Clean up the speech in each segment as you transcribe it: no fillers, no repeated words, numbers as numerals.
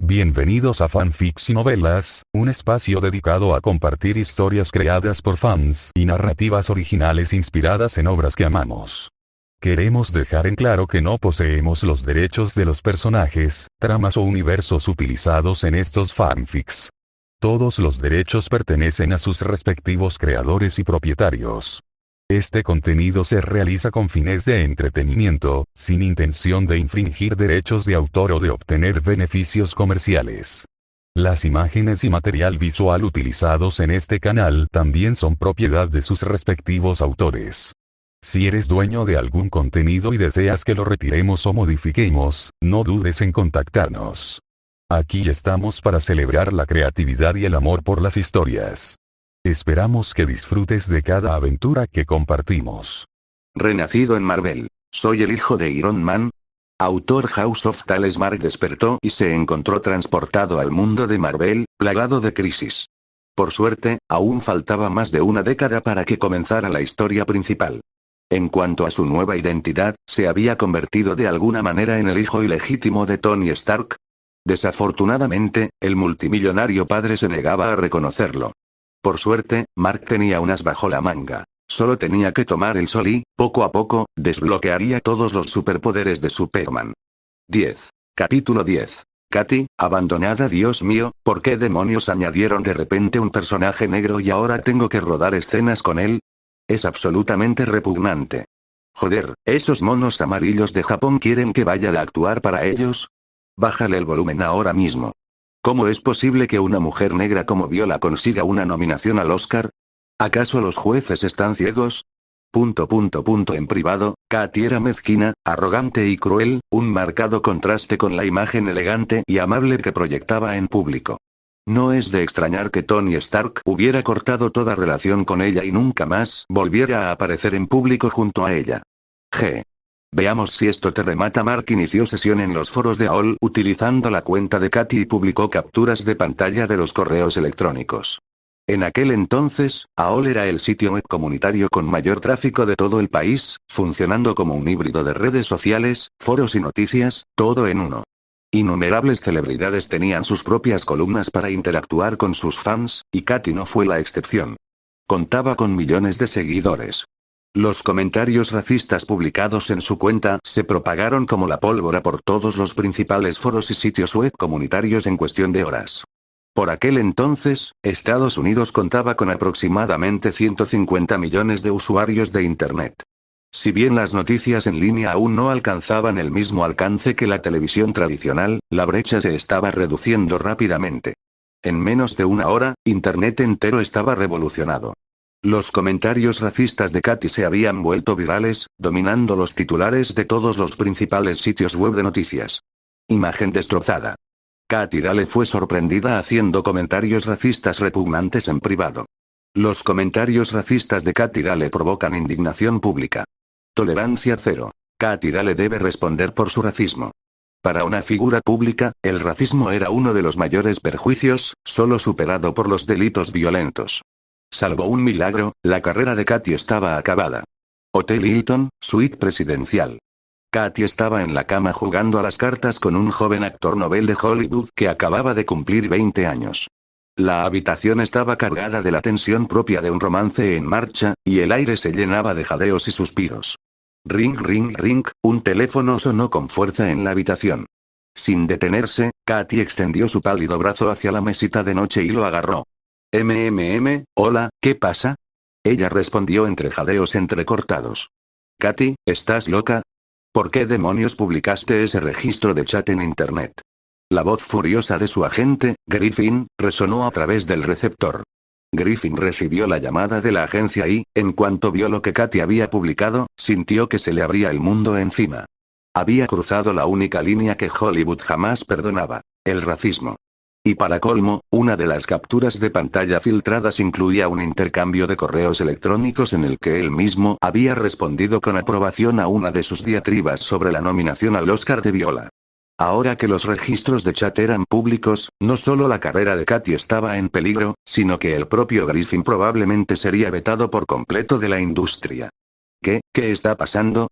Bienvenidos a Fanfics y Novelas, un espacio dedicado a compartir historias creadas por fans y narrativas originales inspiradas en obras que amamos. Queremos dejar en claro que no poseemos los derechos de los personajes, tramas o universos utilizados en estos fanfics. Todos los derechos pertenecen a sus respectivos creadores y propietarios. Este contenido se realiza con fines de entretenimiento, sin intención de infringir derechos de autor o de obtener beneficios comerciales. Las imágenes y material visual utilizados en este canal también son propiedad de sus respectivos autores. Si eres dueño de algún contenido y deseas que lo retiremos o modifiquemos, no dudes en contactarnos. Aquí estamos para celebrar la creatividad y el amor por las historias. Esperamos que disfrutes de cada aventura que compartimos. Renacido en Marvel. Soy el hijo de Iron Man. Autor House of Tales. Mark despertó y se encontró transportado al mundo de Marvel, plagado de crisis. Por suerte, aún faltaba más de una década para que comenzara la historia principal. En cuanto a su nueva identidad, se había convertido de alguna manera en el hijo ilegítimo de Tony Stark. Desafortunadamente, el multimillonario padre se negaba a reconocerlo. Por suerte, Mark tenía un as bajo la manga. Solo tenía que tomar el sol y, poco a poco, desbloquearía todos los superpoderes de Superman. 10. Capítulo 10. Katy, abandonada. Dios mío, ¿por qué demonios añadieron de repente un personaje negro y ahora tengo que rodar escenas con él? Es absolutamente repugnante. Joder, ¿esos monos amarillos de Japón quieren que vaya a actuar para ellos? Bájale el volumen ahora mismo. ¿Cómo es posible que una mujer negra como Viola consiga una nominación al Oscar? ¿Acaso los jueces están ciegos? En privado, Katy era mezquina, arrogante y cruel, un marcado contraste con la imagen elegante y amable que proyectaba en público. No es de extrañar que Tony Stark hubiera cortado toda relación con ella y nunca más volviera a aparecer en público junto a ella. Veamos si esto te remata. Mark inició sesión en los foros de AOL utilizando la cuenta de Katy y publicó capturas de pantalla de los correos electrónicos. En aquel entonces, AOL era el sitio web comunitario con mayor tráfico de todo el país, funcionando como un híbrido de redes sociales, foros y noticias, todo en uno. Innumerables celebridades tenían sus propias columnas para interactuar con sus fans, y Katy no fue la excepción. Contaba con millones de seguidores. Los comentarios racistas publicados en su cuenta se propagaron como la pólvora por todos los principales foros y sitios web comunitarios en cuestión de horas. Por aquel entonces, Estados Unidos contaba con aproximadamente 150 millones de usuarios de Internet. Si bien las noticias en línea aún no alcanzaban el mismo alcance que la televisión tradicional, la brecha se estaba reduciendo rápidamente. En menos de una hora, Internet entero estaba revolucionado. Los comentarios racistas de Katy se habían vuelto virales, dominando los titulares de todos los principales sitios web de noticias. Imagen destrozada. Katy Dale fue sorprendida haciendo comentarios racistas repugnantes en privado. Los comentarios racistas de Katy Dale provocan indignación pública. Tolerancia cero. Katy Dale debe responder por su racismo. Para una figura pública, el racismo era uno de los mayores perjuicios, solo superado por los delitos violentos. Salvo un milagro, la carrera de Katy estaba acabada. Hotel Hilton, suite presidencial. Katy estaba en la cama jugando a las cartas con un joven actor novel de Hollywood que acababa de cumplir 20 años. La habitación estaba cargada de la tensión propia de un romance en marcha, y el aire se llenaba de jadeos y suspiros. Ring ring ring, un teléfono sonó con fuerza en la habitación. Sin detenerse, Katy extendió su pálido brazo hacia la mesita de noche y lo agarró. Hola, ¿qué pasa? Ella respondió entre jadeos entrecortados. Katy, ¿estás loca? ¿Por qué demonios publicaste ese registro de chat en internet? La voz furiosa de su agente, Griffin, resonó a través del receptor. Griffin recibió la llamada de la agencia y, en cuanto vio lo que Katy había publicado, sintió que se le abría el mundo encima. Había cruzado la única línea que Hollywood jamás perdonaba: el racismo. Y para colmo, una de las capturas de pantalla filtradas incluía un intercambio de correos electrónicos en el que él mismo había respondido con aprobación a una de sus diatribas sobre la nominación al Oscar de Viola. Ahora que los registros de chat eran públicos, no solo la carrera de Katy estaba en peligro, sino que el propio Griffin probablemente sería vetado por completo de la industria. ¿Qué está pasando?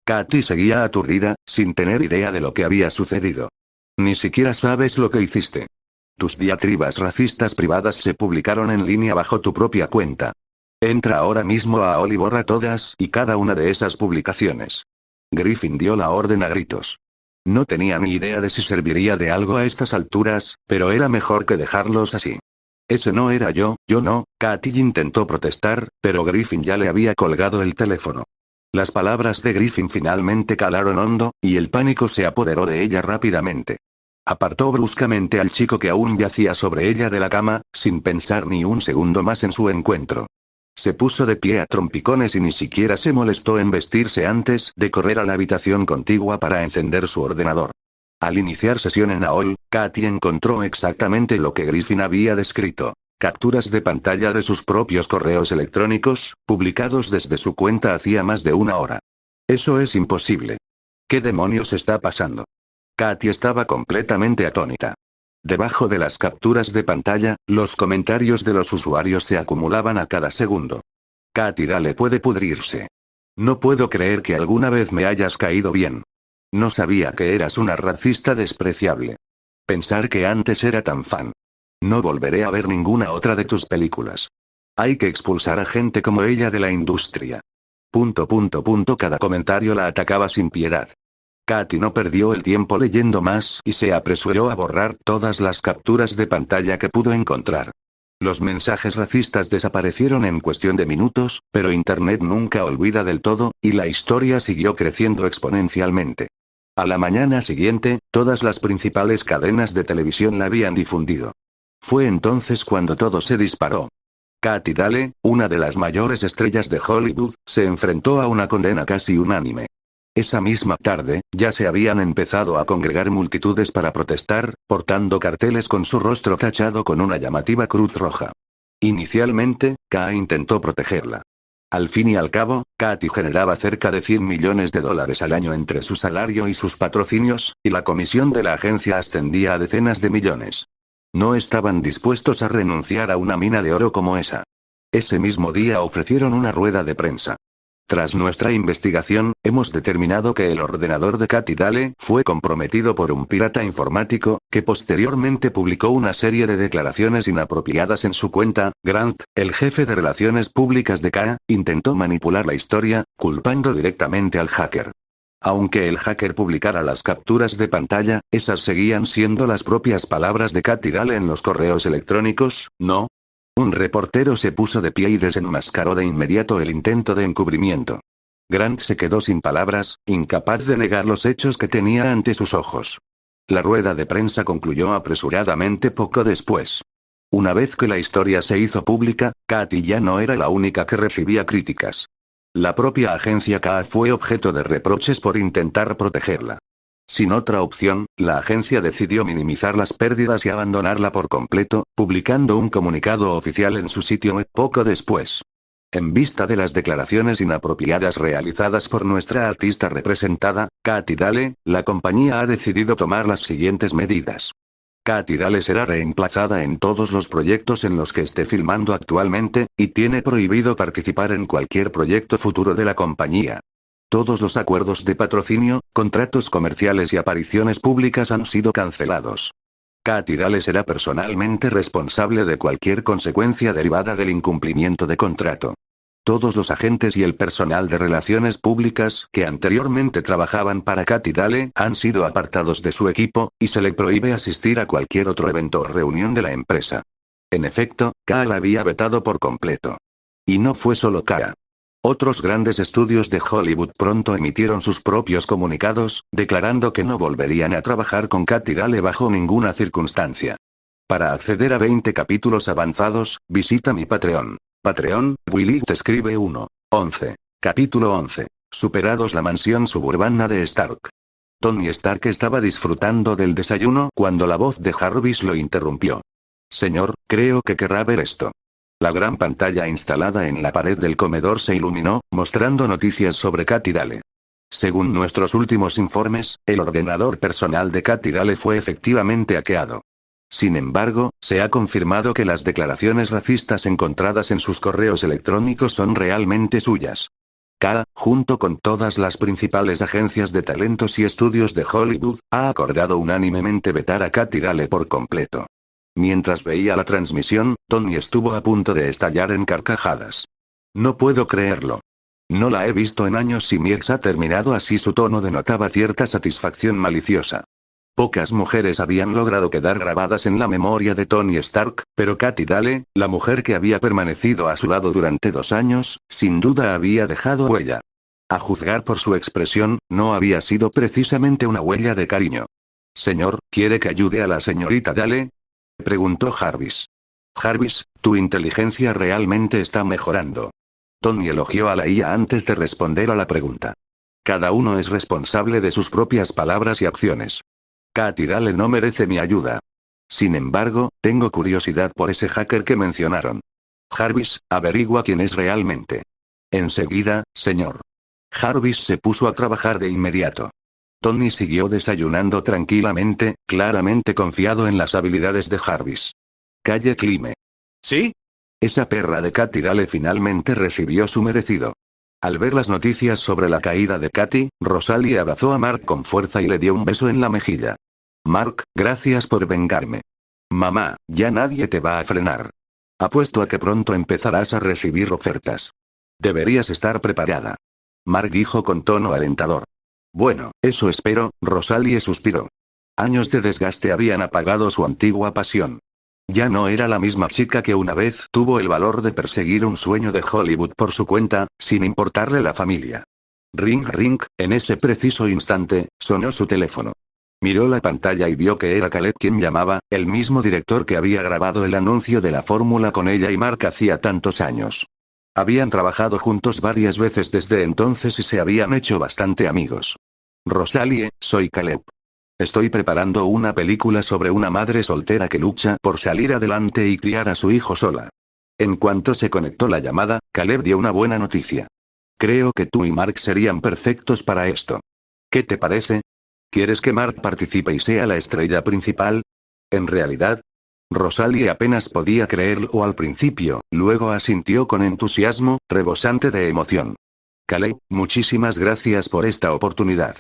Katy seguía aturdida, sin tener idea de lo que había sucedido. Ni siquiera sabes lo que hiciste. Tus diatribas racistas privadas se publicaron en línea bajo tu propia cuenta. Entra ahora mismo a AOL y borra todas y cada una de esas publicaciones. Griffin dio la orden a gritos. No tenía ni idea de si serviría de algo a estas alturas, pero era mejor que dejarlos así. Ese no era yo no. Katy intentó protestar, pero Griffin ya le había colgado el teléfono. Las palabras de Griffin finalmente calaron hondo, y el pánico se apoderó de ella rápidamente. Apartó bruscamente al chico que aún yacía sobre ella de la cama, sin pensar ni un segundo más en su encuentro. Se puso de pie a trompicones y ni siquiera se molestó en vestirse antes de correr a la habitación contigua para encender su ordenador. Al iniciar sesión en AOL, Katy encontró exactamente lo que Griffin había descrito. Capturas de pantalla de sus propios correos electrónicos, publicados desde su cuenta hacía más de una hora. Eso es imposible. ¿Qué demonios está pasando? Katy estaba completamente atónita. Debajo de las capturas de pantalla, los comentarios de los usuarios se acumulaban a cada segundo. Katy Dale puede pudrirse. No puedo creer que alguna vez me hayas caído bien. No sabía que eras una racista despreciable. Pensar que antes era tan fan. No volveré a ver ninguna otra de tus películas. Hay que expulsar a gente como ella de la industria. Cada comentario la atacaba sin piedad. Katy no perdió el tiempo leyendo más y se apresuró a borrar todas las capturas de pantalla que pudo encontrar. Los mensajes racistas desaparecieron en cuestión de minutos, pero Internet nunca olvida del todo, y la historia siguió creciendo exponencialmente. A la mañana siguiente, todas las principales cadenas de televisión la habían difundido. Fue entonces cuando todo se disparó. Katy Dale, una de las mayores estrellas de Hollywood, se enfrentó a una condena casi unánime. Esa misma tarde, ya se habían empezado a congregar multitudes para protestar, portando carteles con su rostro tachado con una llamativa cruz roja. Inicialmente, K intentó protegerla. Al fin y al cabo, Katy generaba cerca de $100 millones al año entre su salario y sus patrocinios, y la comisión de la agencia ascendía a decenas de millones. No estaban dispuestos a renunciar a una mina de oro como esa. Ese mismo día ofrecieron una rueda de prensa. Tras nuestra investigación, hemos determinado que el ordenador de Katy Dale fue comprometido por un pirata informático, que posteriormente publicó una serie de declaraciones inapropiadas en su cuenta. Grant, el jefe de relaciones públicas de K, intentó manipular la historia, culpando directamente al hacker. Aunque el hacker publicara las capturas de pantalla, esas seguían siendo las propias palabras de Katy Dale en los correos electrónicos, ¿no? Un reportero se puso de pie y desenmascaró de inmediato el intento de encubrimiento. Grant se quedó sin palabras, incapaz de negar los hechos que tenía ante sus ojos. La rueda de prensa concluyó apresuradamente poco después. Una vez que la historia se hizo pública, Katy ya no era la única que recibía críticas. La propia agencia K fue objeto de reproches por intentar protegerla. Sin otra opción, la agencia decidió minimizar las pérdidas y abandonarla por completo, publicando un comunicado oficial en su sitio web poco después. En vista de las declaraciones inapropiadas realizadas por nuestra artista representada, Katy Dale, la compañía ha decidido tomar las siguientes medidas. Katy Dale será reemplazada en todos los proyectos en los que esté filmando actualmente, y tiene prohibido participar en cualquier proyecto futuro de la compañía. Todos los acuerdos de patrocinio, contratos comerciales y apariciones públicas han sido cancelados. Katy Dale será personalmente responsable de cualquier consecuencia derivada del incumplimiento de contrato. Todos los agentes y el personal de relaciones públicas que anteriormente trabajaban para Katy Dale han sido apartados de su equipo, y se le prohíbe asistir a cualquier otro evento o reunión de la empresa. En efecto, K la había vetado por completo. Y no fue solo K. Otros grandes estudios de Hollywood pronto emitieron sus propios comunicados, declarando que no volverían a trabajar con Katy Dale bajo ninguna circunstancia. Para acceder a 20 capítulos avanzados, visita mi Patreon. Patreon, Willy te escribe 1. 11. Capítulo 11. Superados la mansión suburbana de Stark. Tony Stark estaba disfrutando del desayuno cuando la voz de Jarvis lo interrumpió. Señor, creo que querrá ver esto. La gran pantalla instalada en la pared del comedor se iluminó, mostrando noticias sobre Katy Dale. Según nuestros últimos informes, el ordenador personal de Katy Dale fue efectivamente hackeado. Sin embargo, se ha confirmado que las declaraciones racistas encontradas en sus correos electrónicos son realmente suyas. junto con todas las principales agencias de talentos y estudios de Hollywood, ha acordado unánimemente vetar a Katy Dale por completo. Mientras veía la transmisión, Tony estuvo a punto de estallar en carcajadas. No puedo creerlo. No la he visto en años y mi ex ha terminado así. Su tono denotaba cierta satisfacción maliciosa. Pocas mujeres habían logrado quedar grabadas en la memoria de Tony Stark, pero Katy Dale, la mujer que había permanecido a su lado durante 2 años, sin duda había dejado huella. A juzgar por su expresión, no había sido precisamente una huella de cariño. Señor, ¿quiere que ayude a la señorita Dale?, preguntó Jarvis. Jarvis, tu inteligencia realmente está mejorando. Tony elogió a la IA antes de responder a la pregunta. Cada uno es responsable de sus propias palabras y acciones. Katy Dale no merece mi ayuda. Sin embargo, tengo curiosidad por ese hacker que mencionaron. Jarvis, averigua quién es realmente. Enseguida, señor. Jarvis se puso a trabajar de inmediato. Tony siguió desayunando tranquilamente, claramente confiado en las habilidades de Jarvis. Calle Clime. ¿Sí? Esa perra de Katy Dale finalmente recibió su merecido. Al ver las noticias sobre la caída de Katy, Rosalie abrazó a Mark con fuerza y le dio un beso en la mejilla. Mark, gracias por vengarme. Mamá, ya nadie te va a frenar. Apuesto a que pronto empezarás a recibir ofertas. Deberías estar preparada. Mark dijo con tono alentador. Bueno, eso espero, Rosalie suspiró. Años de desgaste habían apagado su antigua pasión. Ya no era la misma chica que una vez tuvo el valor de perseguir un sueño de Hollywood por su cuenta, sin importarle la familia. Ring ring, en ese preciso instante, sonó su teléfono. Miró la pantalla y vio que era Caleb quien llamaba, el mismo director que había grabado el anuncio de la fórmula con ella y Mark hacía tantos años. Habían trabajado juntos varias veces desde entonces y se habían hecho bastante amigos. Rosalie, soy Caleb. Estoy preparando una película sobre una madre soltera que lucha por salir adelante y criar a su hijo sola. En cuanto se conectó la llamada, Caleb dio una buena noticia. Creo que tú y Mark serían perfectos para esto. ¿Qué te parece? ¿Quieres que Mark participe y sea la estrella principal? En realidad, Rosalie apenas podía creerlo al principio, luego asintió con entusiasmo, rebosante de emoción. Caleb, muchísimas gracias por esta oportunidad.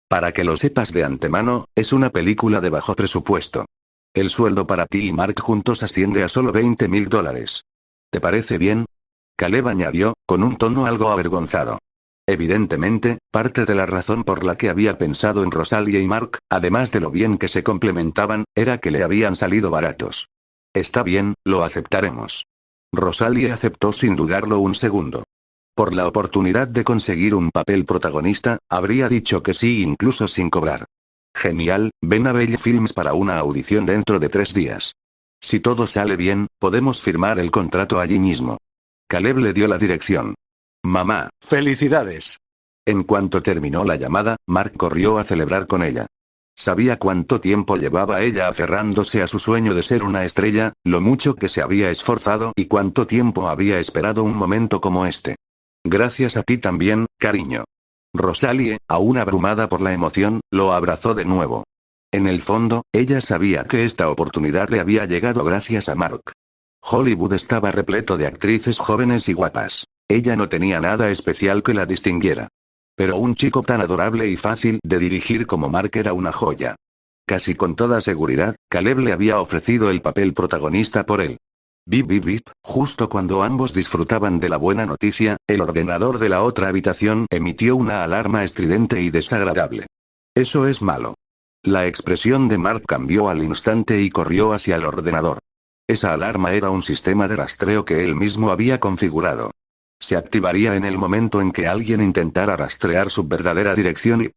Para que lo sepas de antemano, es una película de bajo presupuesto. El sueldo para ti y Mark juntos asciende a solo $20,000. ¿Te parece bien? Caleb añadió, con un tono algo avergonzado. Evidentemente, parte de la razón por la que había pensado en Rosalie y Mark, además de lo bien que se complementaban, era que le habían salido baratos. Está bien, lo aceptaremos. Rosalie aceptó sin dudarlo un segundo. Por la oportunidad de conseguir un papel protagonista, habría dicho que sí incluso sin cobrar. Genial, ven a Belle Films para una audición dentro de 3 días. Si todo sale bien, podemos firmar el contrato allí mismo. Caleb le dio la dirección. Mamá, felicidades. En cuanto terminó la llamada, Mark corrió a celebrar con ella. Sabía cuánto tiempo llevaba ella aferrándose a su sueño de ser una estrella, lo mucho que se había esforzado y cuánto tiempo había esperado un momento como este. Gracias a ti también, cariño. Rosalie, aún abrumada por la emoción, lo abrazó de nuevo. En el fondo, ella sabía que esta oportunidad le había llegado gracias a Mark. Hollywood estaba repleto de actrices jóvenes y guapas. Ella no tenía nada especial que la distinguiera. Pero un chico tan adorable y fácil de dirigir como Mark era una joya. Casi con toda seguridad, Caleb le había ofrecido el papel protagonista por él. Bip bip bip, justo cuando ambos disfrutaban de la buena noticia, el ordenador de la otra habitación emitió una alarma estridente y desagradable. Eso es malo. La expresión de Mark cambió al instante y corrió hacia el ordenador. Esa alarma era un sistema de rastreo que él mismo había configurado. Se activaría en el momento en que alguien intentara rastrear su verdadera dirección IP.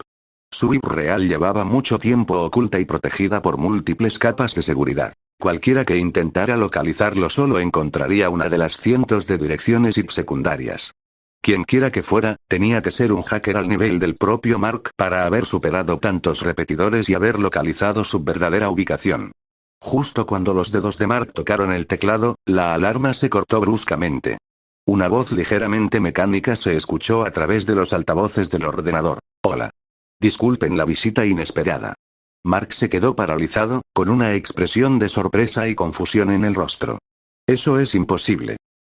Su IP real llevaba mucho tiempo oculta y protegida por múltiples capas de seguridad. Cualquiera que intentara localizarlo solo encontraría una de las cientos de direcciones IP secundarias. Quienquiera que fuera, tenía que ser un hacker al nivel del propio Mark para haber superado tantos repetidores y haber localizado su verdadera ubicación. Justo cuando los dedos de Mark tocaron el teclado, la alarma se cortó bruscamente. Una voz ligeramente mecánica se escuchó a través de los altavoces del ordenador. Hola. Disculpen la visita inesperada. Mark se quedó paralizado, con una expresión de sorpresa y confusión en el rostro. Eso es imposible.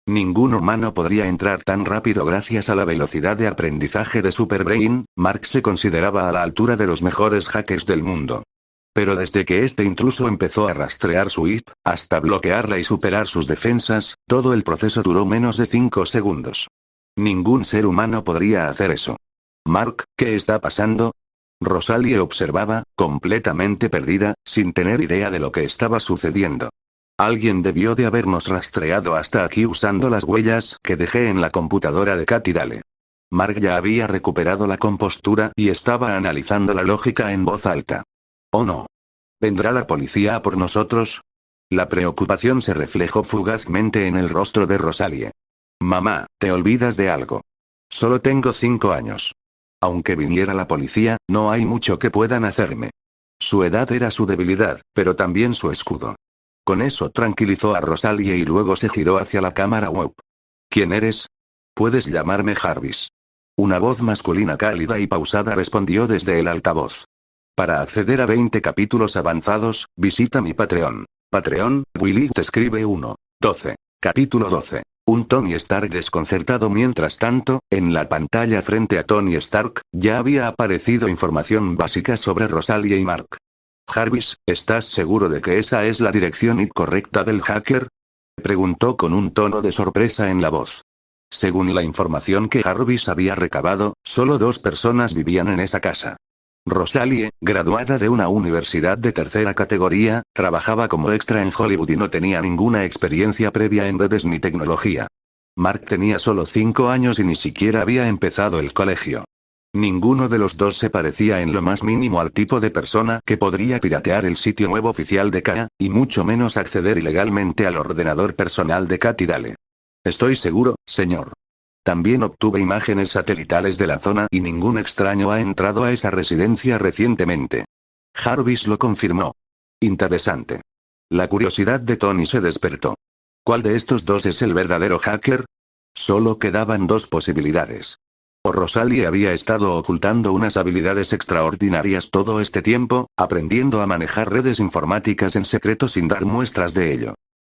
Ningún humano podría entrar tan rápido gracias a la velocidad de aprendizaje de Superbrain. Mark se consideraba a la altura de los mejores hackers del mundo. Pero desde que este intruso empezó a rastrear su IP, hasta bloquearla y superar sus defensas, todo el proceso duró menos de 5 segundos. Ningún ser humano podría hacer eso. Mark, ¿qué está pasando? Rosalie observaba, completamente perdida, sin tener idea de lo que estaba sucediendo. Alguien debió de habernos rastreado hasta aquí usando las huellas que dejé en la computadora de Katy Dale. Mark ya había recuperado la compostura y estaba analizando la lógica en voz alta. «Oh no. ¿Vendrá la policía a por nosotros?» La preocupación se reflejó fugazmente en el rostro de Rosalie. «Mamá, te olvidas de algo. Solo tengo 5 años. Aunque viniera la policía, no hay mucho que puedan hacerme». Su edad era su debilidad, pero también su escudo. Con eso tranquilizó a Rosalie y luego se giró hacia la cámara web. «¿Quién eres?» «Puedes llamarme Jarvis». Una voz masculina cálida y pausada respondió desde el altavoz. Para acceder a 20 capítulos avanzados, visita mi Patreon. Patreon, Willy te escribe 1:12. Capítulo 12. Un Tony Stark desconcertado. Mientras tanto, en la pantalla frente a Tony Stark, ya había aparecido información básica sobre Rosalie y Mark. «Jarvis, ¿estás seguro de que esa es la dirección IP correcta del hacker?», preguntó con un tono de sorpresa en la voz. Según la información que Jarvis había recabado, solo 2 personas vivían en esa casa. Rosalie, graduada de una universidad de tercera categoría, trabajaba como extra en Hollywood y no tenía ninguna experiencia previa en redes ni tecnología. Mark tenía solo 5 años y ni siquiera había empezado el colegio. Ninguno de los dos se parecía en lo más mínimo al tipo de persona que podría piratear el sitio web oficial de KA, y mucho menos acceder ilegalmente al ordenador personal de Katy Dale. «Estoy seguro, señor. También obtuve imágenes satelitales de la zona y ningún extraño ha entrado a esa residencia recientemente». Jarvis lo confirmó. Interesante. La curiosidad de Tony se despertó. ¿Cuál de estos dos es el verdadero hacker? Solo quedaban 2 posibilidades. O Rosalie había estado ocultando unas habilidades extraordinarias todo este tiempo, aprendiendo a manejar redes informáticas en secreto sin dar muestras de ello.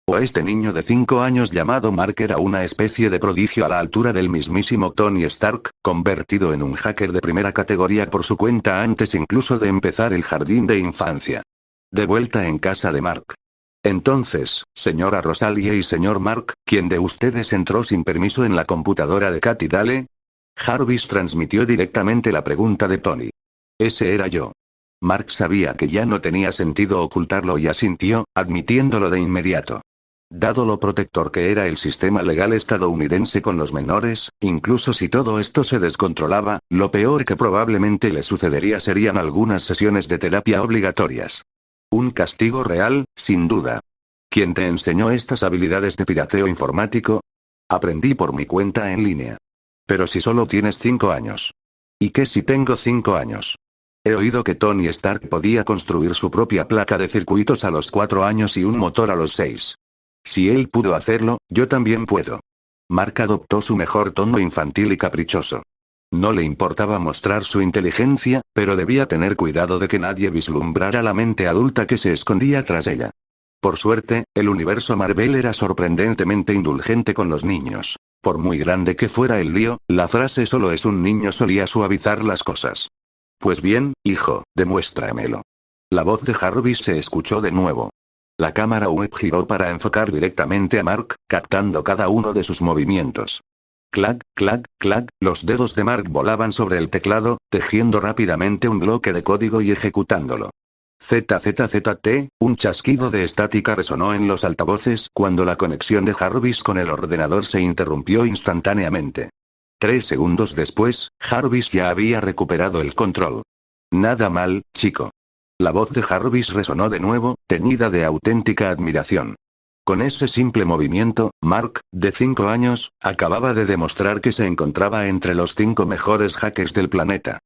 O este niño de 5 años llamado Mark era una especie de prodigio a la altura del mismísimo Tony Stark, convertido en un hacker de primera categoría por su cuenta antes incluso de empezar el jardín de infancia. De vuelta en casa de Mark. «Entonces, señora Rosalie y señor Mark, ¿quién de ustedes entró sin permiso en la computadora de Katy Dale?» Jarvis transmitió directamente la pregunta de Tony. «Ese era yo». Mark sabía que ya no tenía sentido ocultarlo y asintió, admitiéndolo de inmediato. Dado lo protector que era el sistema legal estadounidense con los menores, incluso si todo esto se descontrolaba, lo peor que probablemente le sucedería serían algunas sesiones de terapia obligatorias. Un castigo real, sin duda. ¿Quién te enseñó estas habilidades de pirateo informático? Aprendí por mi cuenta en línea. Pero si solo tienes 5 años. ¿Y qué si tengo 5 años? He oído que Tony Stark podía construir su propia placa de circuitos a los 4 años y un motor a los 6. Si él pudo hacerlo, yo también puedo. Mark adoptó su mejor tono infantil y caprichoso. No le importaba mostrar su inteligencia, pero debía tener cuidado de que nadie vislumbrara la mente adulta que se escondía tras ella. Por suerte, el universo Marvel era sorprendentemente indulgente con los niños. Por muy grande que fuera el lío, la frase «solo es un niño» solía suavizar las cosas. «Pues bien, hijo, demuéstramelo». La voz de Jarvis se escuchó de nuevo. La cámara web giró para enfocar directamente a Mark, captando cada uno de sus movimientos. Clac, clac, clac, los dedos de Mark volaban sobre el teclado, tejiendo rápidamente un bloque de código y ejecutándolo. ZZZT, un chasquido de estática resonó en los altavoces cuando la conexión de Jarvis con el ordenador se interrumpió instantáneamente. 3 segundos después, Jarvis ya había recuperado el control. «Nada mal, chico». La voz de Jarvis resonó de nuevo, teñida de auténtica admiración. Con ese simple movimiento, Mark, de 5 años, acababa de demostrar que se encontraba entre los 5 mejores hackers del planeta.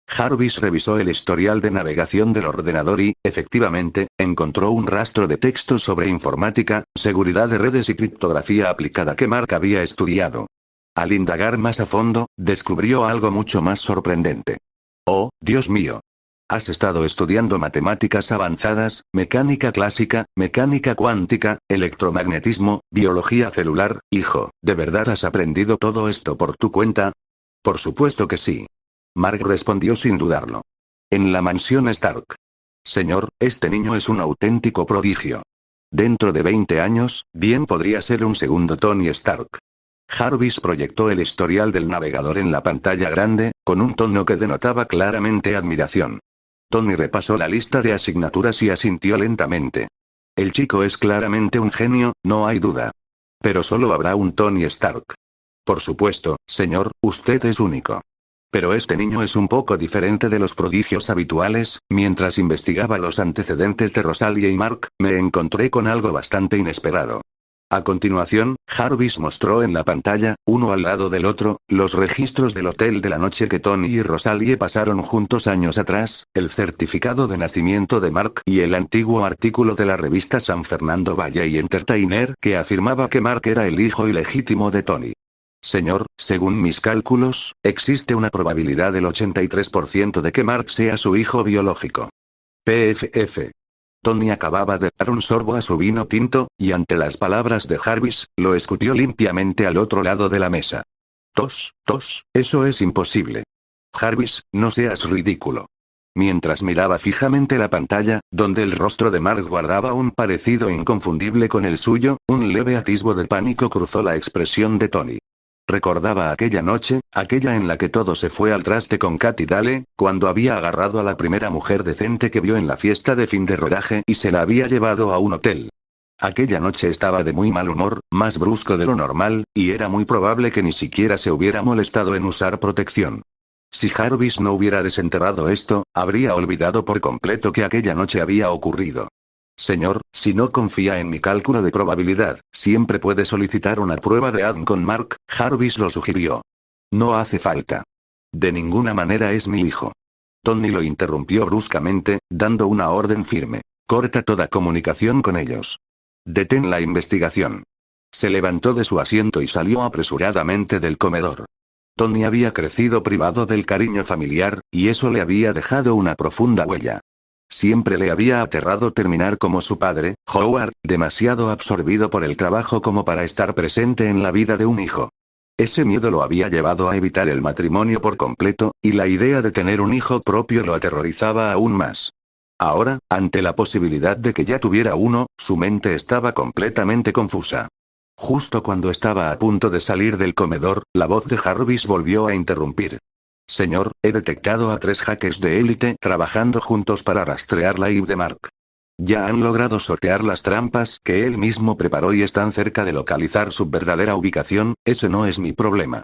Jarvis revisó el historial de navegación del ordenador y, efectivamente, encontró un rastro de texto sobre informática, seguridad de redes y criptografía aplicada que Mark había estudiado. Al indagar más a fondo, descubrió algo mucho más sorprendente. «Oh, Dios mío. Has estado estudiando matemáticas avanzadas, mecánica clásica, mecánica cuántica, electromagnetismo, biología celular, hijo, ¿de verdad has aprendido todo esto por tu cuenta? Por supuesto que sí. Mark respondió sin dudarlo. En la mansión Stark. Señor, este niño es un auténtico prodigio. Dentro de 20 años, bien podría ser un segundo Tony Stark. Jarvis proyectó el historial del navegador en la pantalla grande, con un tono que denotaba claramente admiración. Tony repasó la lista de asignaturas y asintió lentamente. El chico es claramente un genio, no hay duda. Pero solo habrá un Tony Stark. Por supuesto, señor, usted es único. Pero este niño es un poco diferente de los prodigios habituales. Mientras investigaba los antecedentes de Rosalie y Mark, me encontré con algo bastante inesperado. A continuación, Jarvis mostró en la pantalla, uno al lado del otro, los registros del hotel de la noche que Tony y Rosalie pasaron juntos años atrás, el certificado de nacimiento de Mark y el antiguo artículo de la revista San Fernando Valley Entertainer que afirmaba que Mark era el hijo ilegítimo de Tony. Señor, según mis cálculos, existe una probabilidad del 83% de que Mark sea su hijo biológico. PFF. Tony acababa de dar un sorbo a su vino tinto, y ante las palabras de Jarvis, lo escupió limpiamente al otro lado de la mesa. Tos, eso es imposible. Jarvis, no seas ridículo. Mientras miraba fijamente la pantalla, donde el rostro de Mark guardaba un parecido inconfundible con el suyo, un leve atisbo de pánico cruzó la expresión de Tony. Recordaba aquella noche, aquella en la que todo se fue al traste con Katy Dale, cuando había agarrado a la primera mujer decente que vio en la fiesta de fin de rodaje y se la había llevado a un hotel. Aquella noche estaba de muy mal humor, más brusco de lo normal, y era muy probable que ni siquiera se hubiera molestado en usar protección. Si Jarvis no hubiera desenterrado esto, habría olvidado por completo que aquella noche había ocurrido. Señor, si no confía en mi cálculo de probabilidad, siempre puede solicitar una prueba de ADN con Mark, Jarvis lo sugirió. No hace falta. De ninguna manera es mi hijo. Tony lo interrumpió bruscamente, dando una orden firme. Corta toda comunicación con ellos. Detén la investigación. Se levantó de su asiento y salió apresuradamente del comedor. Tony había crecido privado del cariño familiar, y eso le había dejado una profunda huella. Siempre le había aterrado terminar como su padre, Howard, demasiado absorbido por el trabajo como para estar presente en la vida de un hijo. Ese miedo lo había llevado a evitar el matrimonio por completo, y la idea de tener un hijo propio lo aterrorizaba aún más. Ahora, ante la posibilidad de que ya tuviera uno, su mente estaba completamente confusa. Justo cuando estaba a punto de salir del comedor, la voz de Jarvis volvió a interrumpir. Señor, he detectado a 3 hackers de élite trabajando juntos para rastrear la IP de Mark. Ya han logrado sortear las trampas que él mismo preparó y están cerca de localizar su verdadera ubicación. Ese no es mi problema.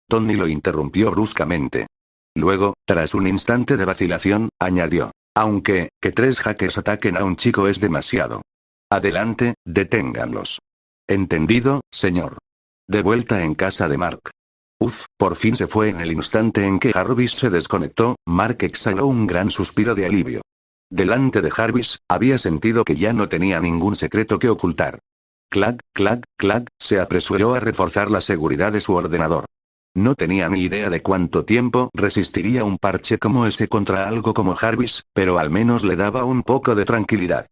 Tony lo interrumpió bruscamente. Luego, tras un instante de vacilación, añadió. Aunque, que 3 hackers ataquen a un chico es demasiado. Adelante, deténganlos. Entendido, señor. De vuelta en casa de Mark. Por fin se fue. En el instante en que Jarvis se desconectó, Mark exhaló un gran suspiro de alivio. Delante de Jarvis, había sentido que ya no tenía ningún secreto que ocultar. Clac, clac, clac, se apresuró a reforzar la seguridad de su ordenador. No tenía ni idea de cuánto tiempo resistiría un parche como ese contra algo como Jarvis, pero al menos le daba un poco de tranquilidad.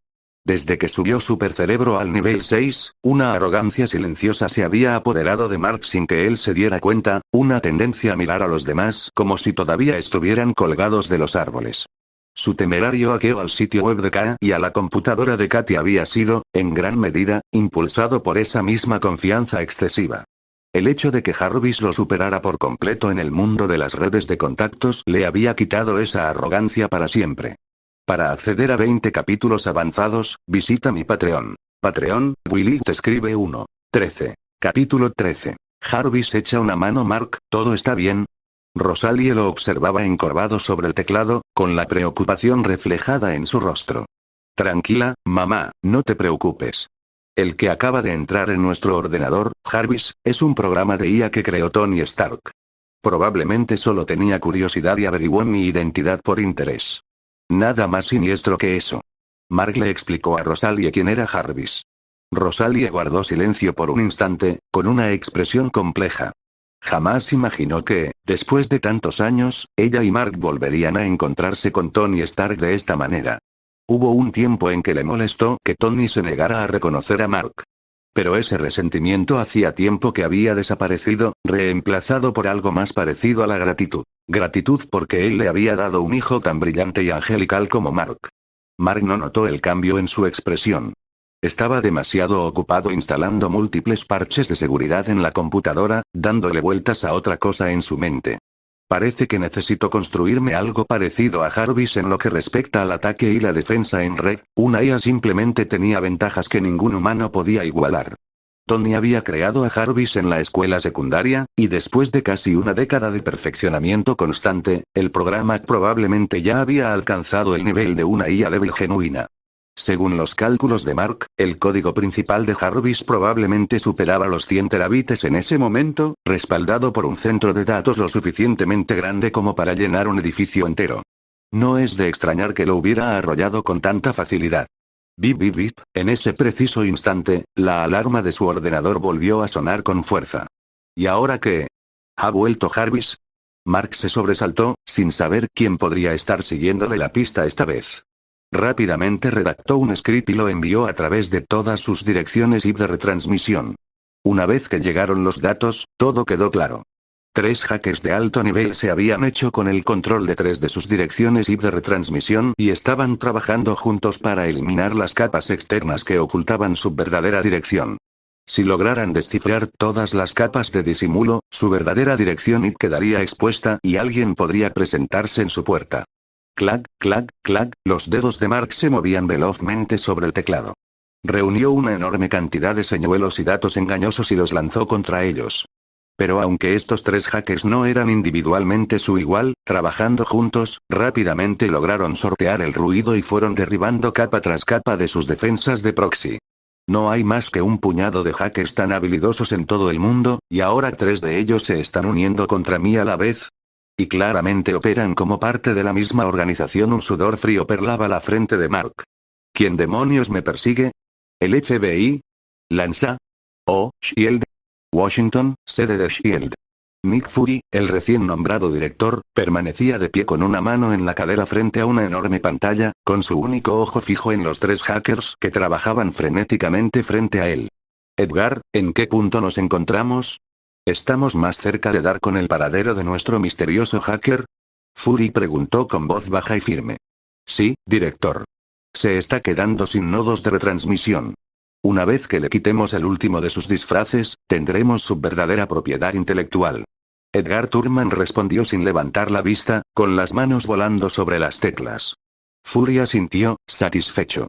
Desde que subió supercerebro al nivel 6, una arrogancia silenciosa se había apoderado de Mark sin que él se diera cuenta, una tendencia a mirar a los demás como si todavía estuvieran colgados de los árboles. Su temerario hackeo al sitio web de K y a la computadora de Katy había sido, en gran medida, impulsado por esa misma confianza excesiva. El hecho de que Jarvis lo superara por completo en el mundo de las redes de contactos le había quitado esa arrogancia para siempre. Para acceder a 20 capítulos avanzados, visita mi Patreon. Patreon, Willy te escribe 1. 13. Capítulo 13. Jarvis echa una mano. Mark, ¿todo está bien? Rosalie lo observaba encorvado sobre el teclado, con la preocupación reflejada en su rostro. Tranquila, mamá, no te preocupes. El que acaba de entrar en nuestro ordenador, Jarvis, es un programa de IA que creó Tony Stark. Probablemente solo tenía curiosidad y averiguó mi identidad por interés. Nada más siniestro que eso. Mark le explicó a Rosalie quién era Jarvis. Rosalie guardó silencio por un instante, con una expresión compleja. Jamás imaginó que, después de tantos años, ella y Mark volverían a encontrarse con Tony Stark de esta manera. Hubo un tiempo en que le molestó que Tony se negara a reconocer a Mark. Pero ese resentimiento hacía tiempo que había desaparecido, reemplazado por algo más parecido a la gratitud. Gratitud porque él le había dado un hijo tan brillante y angelical como Mark. Mark no notó el cambio en su expresión. Estaba demasiado ocupado instalando múltiples parches de seguridad en la computadora, dándole vueltas a otra cosa en su mente. Parece que necesito construirme algo parecido a Jarvis en lo que respecta al ataque y la defensa en red. Una IA simplemente tenía ventajas que ningún humano podía igualar. Tony había creado a Jarvis en la escuela secundaria, y después de casi una década de perfeccionamiento constante, el programa probablemente ya había alcanzado el nivel de una IA débil genuina. Según los cálculos de Mark, el código principal de Jarvis probablemente superaba los 100 terabytes en ese momento, respaldado por un centro de datos lo suficientemente grande como para llenar un edificio entero. No es de extrañar que lo hubiera arrollado con tanta facilidad. Bip bip bip, en ese preciso instante, la alarma de su ordenador volvió a sonar con fuerza. ¿Y ahora qué? ¿Ha vuelto Jarvis? Mark se sobresaltó, sin saber quién podría estar siguiéndole la pista esta vez. Rápidamente redactó un script y lo envió a través de todas sus direcciones IP de retransmisión. Una vez que llegaron los datos, todo quedó claro. 3 hackers de alto nivel se habían hecho con el control de 3 de sus direcciones IP de retransmisión y estaban trabajando juntos para eliminar las capas externas que ocultaban su verdadera dirección. Si lograran descifrar todas las capas de disimulo, su verdadera dirección IP quedaría expuesta y alguien podría presentarse en su puerta. Clac, clac, clac, los dedos de Mark se movían velozmente sobre el teclado. Reunió una enorme cantidad de señuelos y datos engañosos y los lanzó contra ellos. Pero aunque estos 3 hackers no eran individualmente su igual, trabajando juntos, rápidamente lograron sortear el ruido y fueron derribando capa tras capa de sus defensas de proxy. No hay más que un puñado de hackers tan habilidosos en todo el mundo, y ahora 3 de ellos se están uniendo contra mí a la vez. Y claramente operan como parte de la misma organización. Un sudor frío perlaba la frente de Mark. ¿Quién demonios me persigue? ¿El FBI? ¿La NSA? ¿O SHIELD? Washington, sede de SHIELD. Nick Fury, el recién nombrado director, permanecía de pie con una mano en la cadera frente a una enorme pantalla, con su único ojo fijo en los 3 hackers que trabajaban frenéticamente frente a él. Edgar, ¿en qué punto nos encontramos? ¿Estamos más cerca de dar con el paradero de nuestro misterioso hacker? Fury preguntó con voz baja y firme. Sí, director. Se está quedando sin nodos de retransmisión. Una vez que le quitemos el último de sus disfraces, tendremos su verdadera propiedad intelectual. Edgar Turman respondió sin levantar la vista, con las manos volando sobre las teclas. Fury asintió, satisfecho.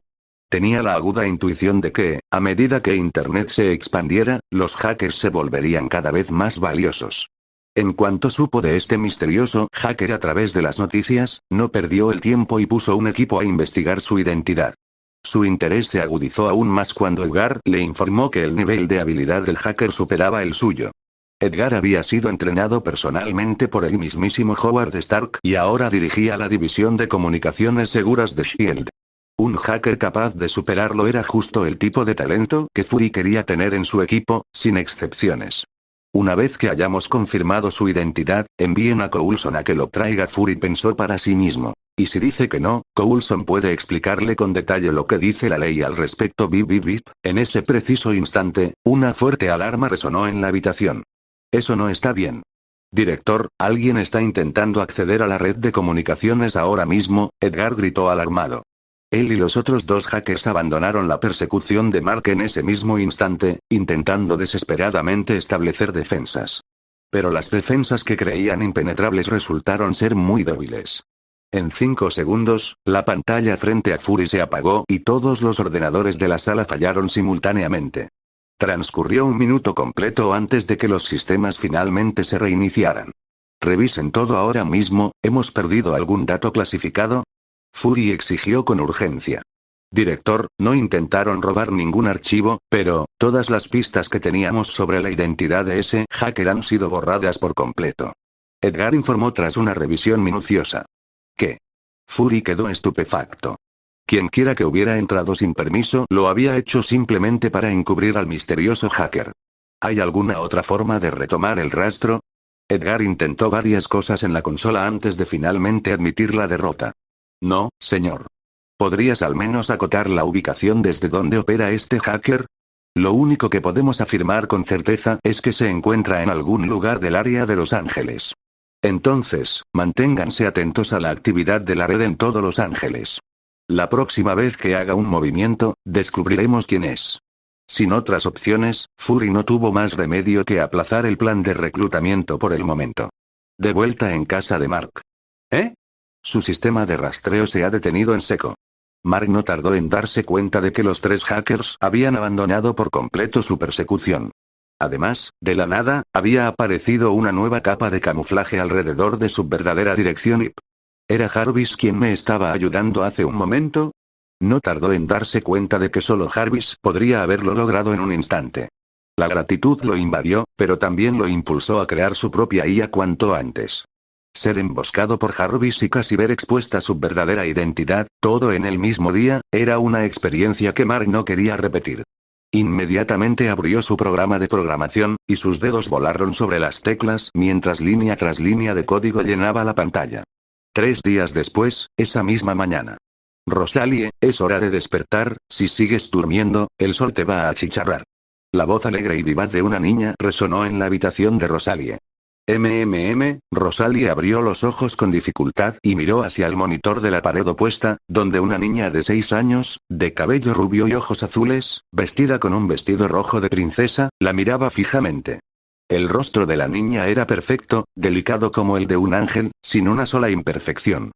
Tenía la aguda intuición de que, a medida que Internet se expandiera, los hackers se volverían cada vez más valiosos. En cuanto supo de este misterioso hacker a través de las noticias, no perdió el tiempo y puso un equipo a investigar su identidad. Su interés se agudizó aún más cuando Edgar le informó que el nivel de habilidad del hacker superaba el suyo. Edgar había sido entrenado personalmente por el mismísimo Howard Stark y ahora dirigía la división de comunicaciones seguras de SHIELD. Un hacker capaz de superarlo era justo el tipo de talento que Fury quería tener en su equipo, sin excepciones. Una vez que hayamos confirmado su identidad, envíen a Coulson a que lo traiga. Fury pensó para sí mismo. Y si dice que no, Coulson puede explicarle con detalle lo que dice la ley al respecto. Bip bip bip. En ese preciso instante, una fuerte alarma resonó en la habitación. Eso no está bien. Director, alguien está intentando acceder a la red de comunicaciones ahora mismo, Edgar gritó alarmado. Él y los otros 2 hackers abandonaron la persecución de Mark en ese mismo instante, intentando desesperadamente establecer defensas. Pero las defensas que creían impenetrables resultaron ser muy débiles. En 5 segundos, la pantalla frente a Fury se apagó y todos los ordenadores de la sala fallaron simultáneamente. Transcurrió un minuto completo antes de que los sistemas finalmente se reiniciaran. Revisen todo ahora mismo, ¿hemos perdido algún dato clasificado? Fury exigió con urgencia. Director, no intentaron robar ningún archivo, pero, todas las pistas que teníamos sobre la identidad de ese hacker han sido borradas por completo. Edgar informó tras una revisión minuciosa. ¿Qué? Fury quedó estupefacto. Quienquiera que hubiera entrado sin permiso lo había hecho simplemente para encubrir al misterioso hacker. ¿Hay alguna otra forma de retomar el rastro? Edgar intentó varias cosas en la consola antes de finalmente admitir la derrota. No, señor. ¿Podrías al menos acotar la ubicación desde donde opera este hacker? Lo único que podemos afirmar con certeza es que se encuentra en algún lugar del área de Los Ángeles. Entonces, manténganse atentos a la actividad de la red en todo Los Ángeles. La próxima vez que haga un movimiento, descubriremos quién es. Sin otras opciones, Fury no tuvo más remedio que aplazar el plan de reclutamiento por el momento. De vuelta en casa de Mark. ¿Eh? Su sistema de rastreo se ha detenido en seco. Mark no tardó en darse cuenta de que los 3 hackers habían abandonado por completo su persecución. Además, de la nada, había aparecido una nueva capa de camuflaje alrededor de su verdadera dirección y... ¿Era Jarvis quien me estaba ayudando hace un momento? No tardó en darse cuenta de que solo Jarvis podría haberlo logrado en un instante. La gratitud lo invadió, pero también lo impulsó a crear su propia IA cuanto antes. Ser emboscado por Jarvis y casi ver expuesta su verdadera identidad, todo en el mismo día, era una experiencia que Mark no quería repetir. Inmediatamente abrió su programa de programación, y sus dedos volaron sobre las teclas mientras línea tras línea de código llenaba la pantalla. 3 días después, esa misma mañana. Rosalie, es hora de despertar, si sigues durmiendo, el sol te va a achicharrar. La voz alegre y vivaz de una niña resonó en la habitación de Rosalie. Rosalie abrió los ojos con dificultad y miró hacia el monitor de la pared opuesta, donde una niña de 6 años, de cabello rubio y ojos azules, vestida con un vestido rojo de princesa, la miraba fijamente. El rostro de la niña era perfecto, delicado como el de un ángel, sin una sola imperfección.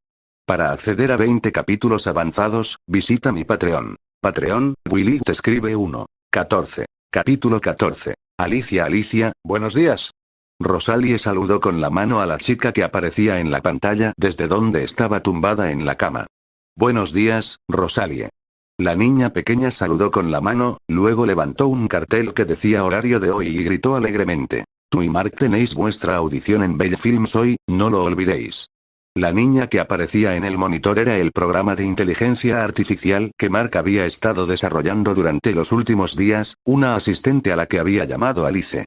Para acceder a 20 capítulos avanzados, visita mi Patreon. Patreon, Willy te escribe 1. 14. Capítulo 14. Alicia, buenos días. Rosalie saludó con la mano a la chica que aparecía en la pantalla desde donde estaba tumbada en la cama. Buenos días, Rosalie. La niña pequeña saludó con la mano, luego levantó un cartel que decía horario de hoy y gritó alegremente. Tú y Mark tenéis vuestra audición en Bella Films hoy, no lo olvidéis. La niña que aparecía en el monitor era el programa de inteligencia artificial que Mark había estado desarrollando durante los últimos días, una asistente a la que había llamado Alice.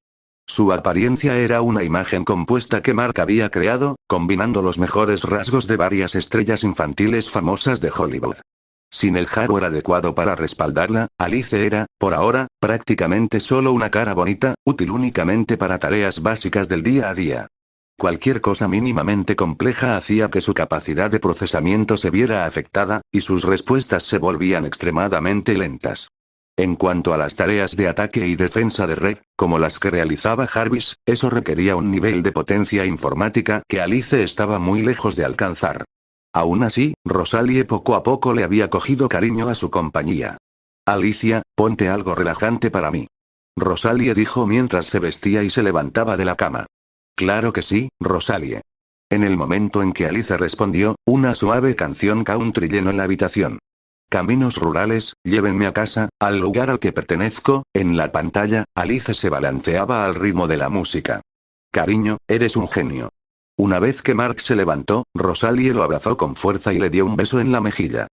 Su apariencia era una imagen compuesta que Mark había creado, combinando los mejores rasgos de varias estrellas infantiles famosas de Hollywood. Sin el hardware adecuado para respaldarla, Alice era, por ahora, prácticamente solo una cara bonita, útil únicamente para tareas básicas del día a día. Cualquier cosa mínimamente compleja hacía que su capacidad de procesamiento se viera afectada, y sus respuestas se volvían extremadamente lentas. En cuanto a las tareas de ataque y defensa de red, como las que realizaba Jarvis, eso requería un nivel de potencia informática que Alice estaba muy lejos de alcanzar. Aún así, Rosalie poco a poco le había cogido cariño a su compañía. Alicia, ponte algo relajante para mí. Rosalie dijo mientras se vestía y se levantaba de la cama. Claro que sí, Rosalie. En el momento en que Alice respondió, una suave canción country llenó la habitación. Caminos rurales, llévenme a casa, al lugar al que pertenezco. En la pantalla, Alice se balanceaba al ritmo de la música. Cariño, eres un genio. Una vez que Mark se levantó, Rosalie lo abrazó con fuerza y le dio un beso en la mejilla.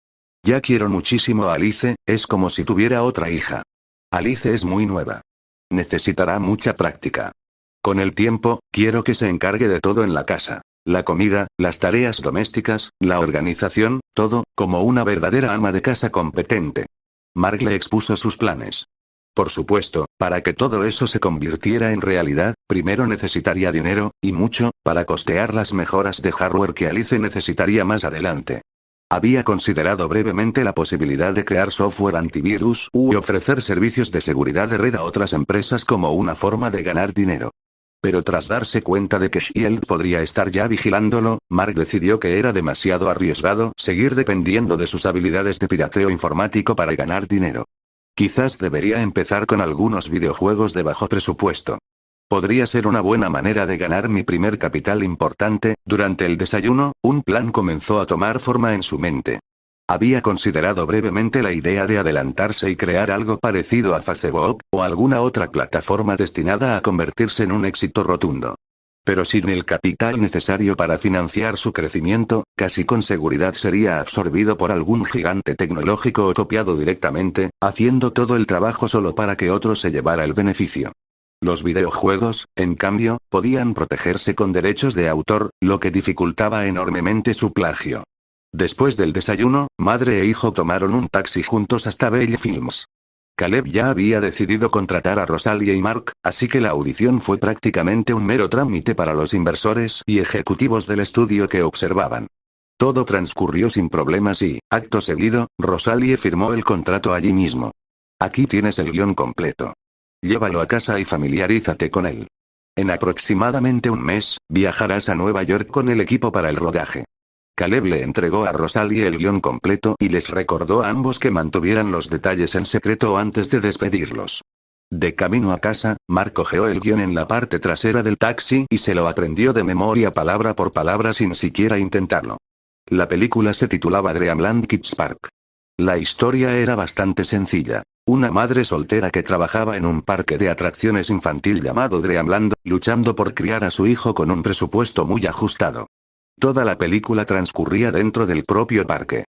Ya quiero muchísimo a Alice, es como si tuviera otra hija. Alice es muy nueva. Necesitará mucha práctica. Con el tiempo, quiero que se encargue de todo en la casa. La comida, las tareas domésticas, la organización, todo, como una verdadera ama de casa competente. Mark le expuso sus planes. Por supuesto, para que todo eso se convirtiera en realidad, primero necesitaría dinero, y mucho, para costear las mejoras de hardware que Alice necesitaría más adelante. Había considerado brevemente la posibilidad de crear software antivirus y ofrecer servicios de seguridad de red a otras empresas como una forma de ganar dinero. Pero tras darse cuenta de que Shield podría estar ya vigilándolo, Mark decidió que era demasiado arriesgado seguir dependiendo de sus habilidades de pirateo informático para ganar dinero. Quizás debería empezar con algunos videojuegos de bajo presupuesto. Podría ser una buena manera de ganar mi primer capital importante. Durante el desayuno, un plan comenzó a tomar forma en su mente. Había considerado brevemente la idea de adelantarse y crear algo parecido a Facebook, o alguna otra plataforma destinada a convertirse en un éxito rotundo. Pero sin el capital necesario para financiar su crecimiento, casi con seguridad sería absorbido por algún gigante tecnológico o copiado directamente, haciendo todo el trabajo solo para que otro se llevara el beneficio. Los videojuegos, en cambio, podían protegerse con derechos de autor, lo que dificultaba enormemente su plagio. Después del desayuno, madre e hijo tomaron un taxi juntos hasta Belle Films. Caleb ya había decidido contratar a Rosalie y Mark, así que la audición fue prácticamente un mero trámite para los inversores y ejecutivos del estudio que observaban. Todo transcurrió sin problemas y, acto seguido, Rosalie firmó el contrato allí mismo. Aquí tienes el guión completo. Llévalo a casa y familiarízate con él. En aproximadamente un mes, viajarás a Nueva York con el equipo para el rodaje. Caleb le entregó a Rosalie el guión completo y les recordó a ambos que mantuvieran los detalles en secreto antes de despedirlos. De camino a casa, Mark hojeó el guión en la parte trasera del taxi y se lo aprendió de memoria palabra por palabra sin siquiera intentarlo. La película se titulaba Dreamland Kids Park. La historia era bastante sencilla. Una madre soltera que trabajaba en un parque de atracciones infantil llamado Dreamland, luchando por criar a su hijo con un presupuesto muy ajustado. Toda la película transcurría dentro del propio parque.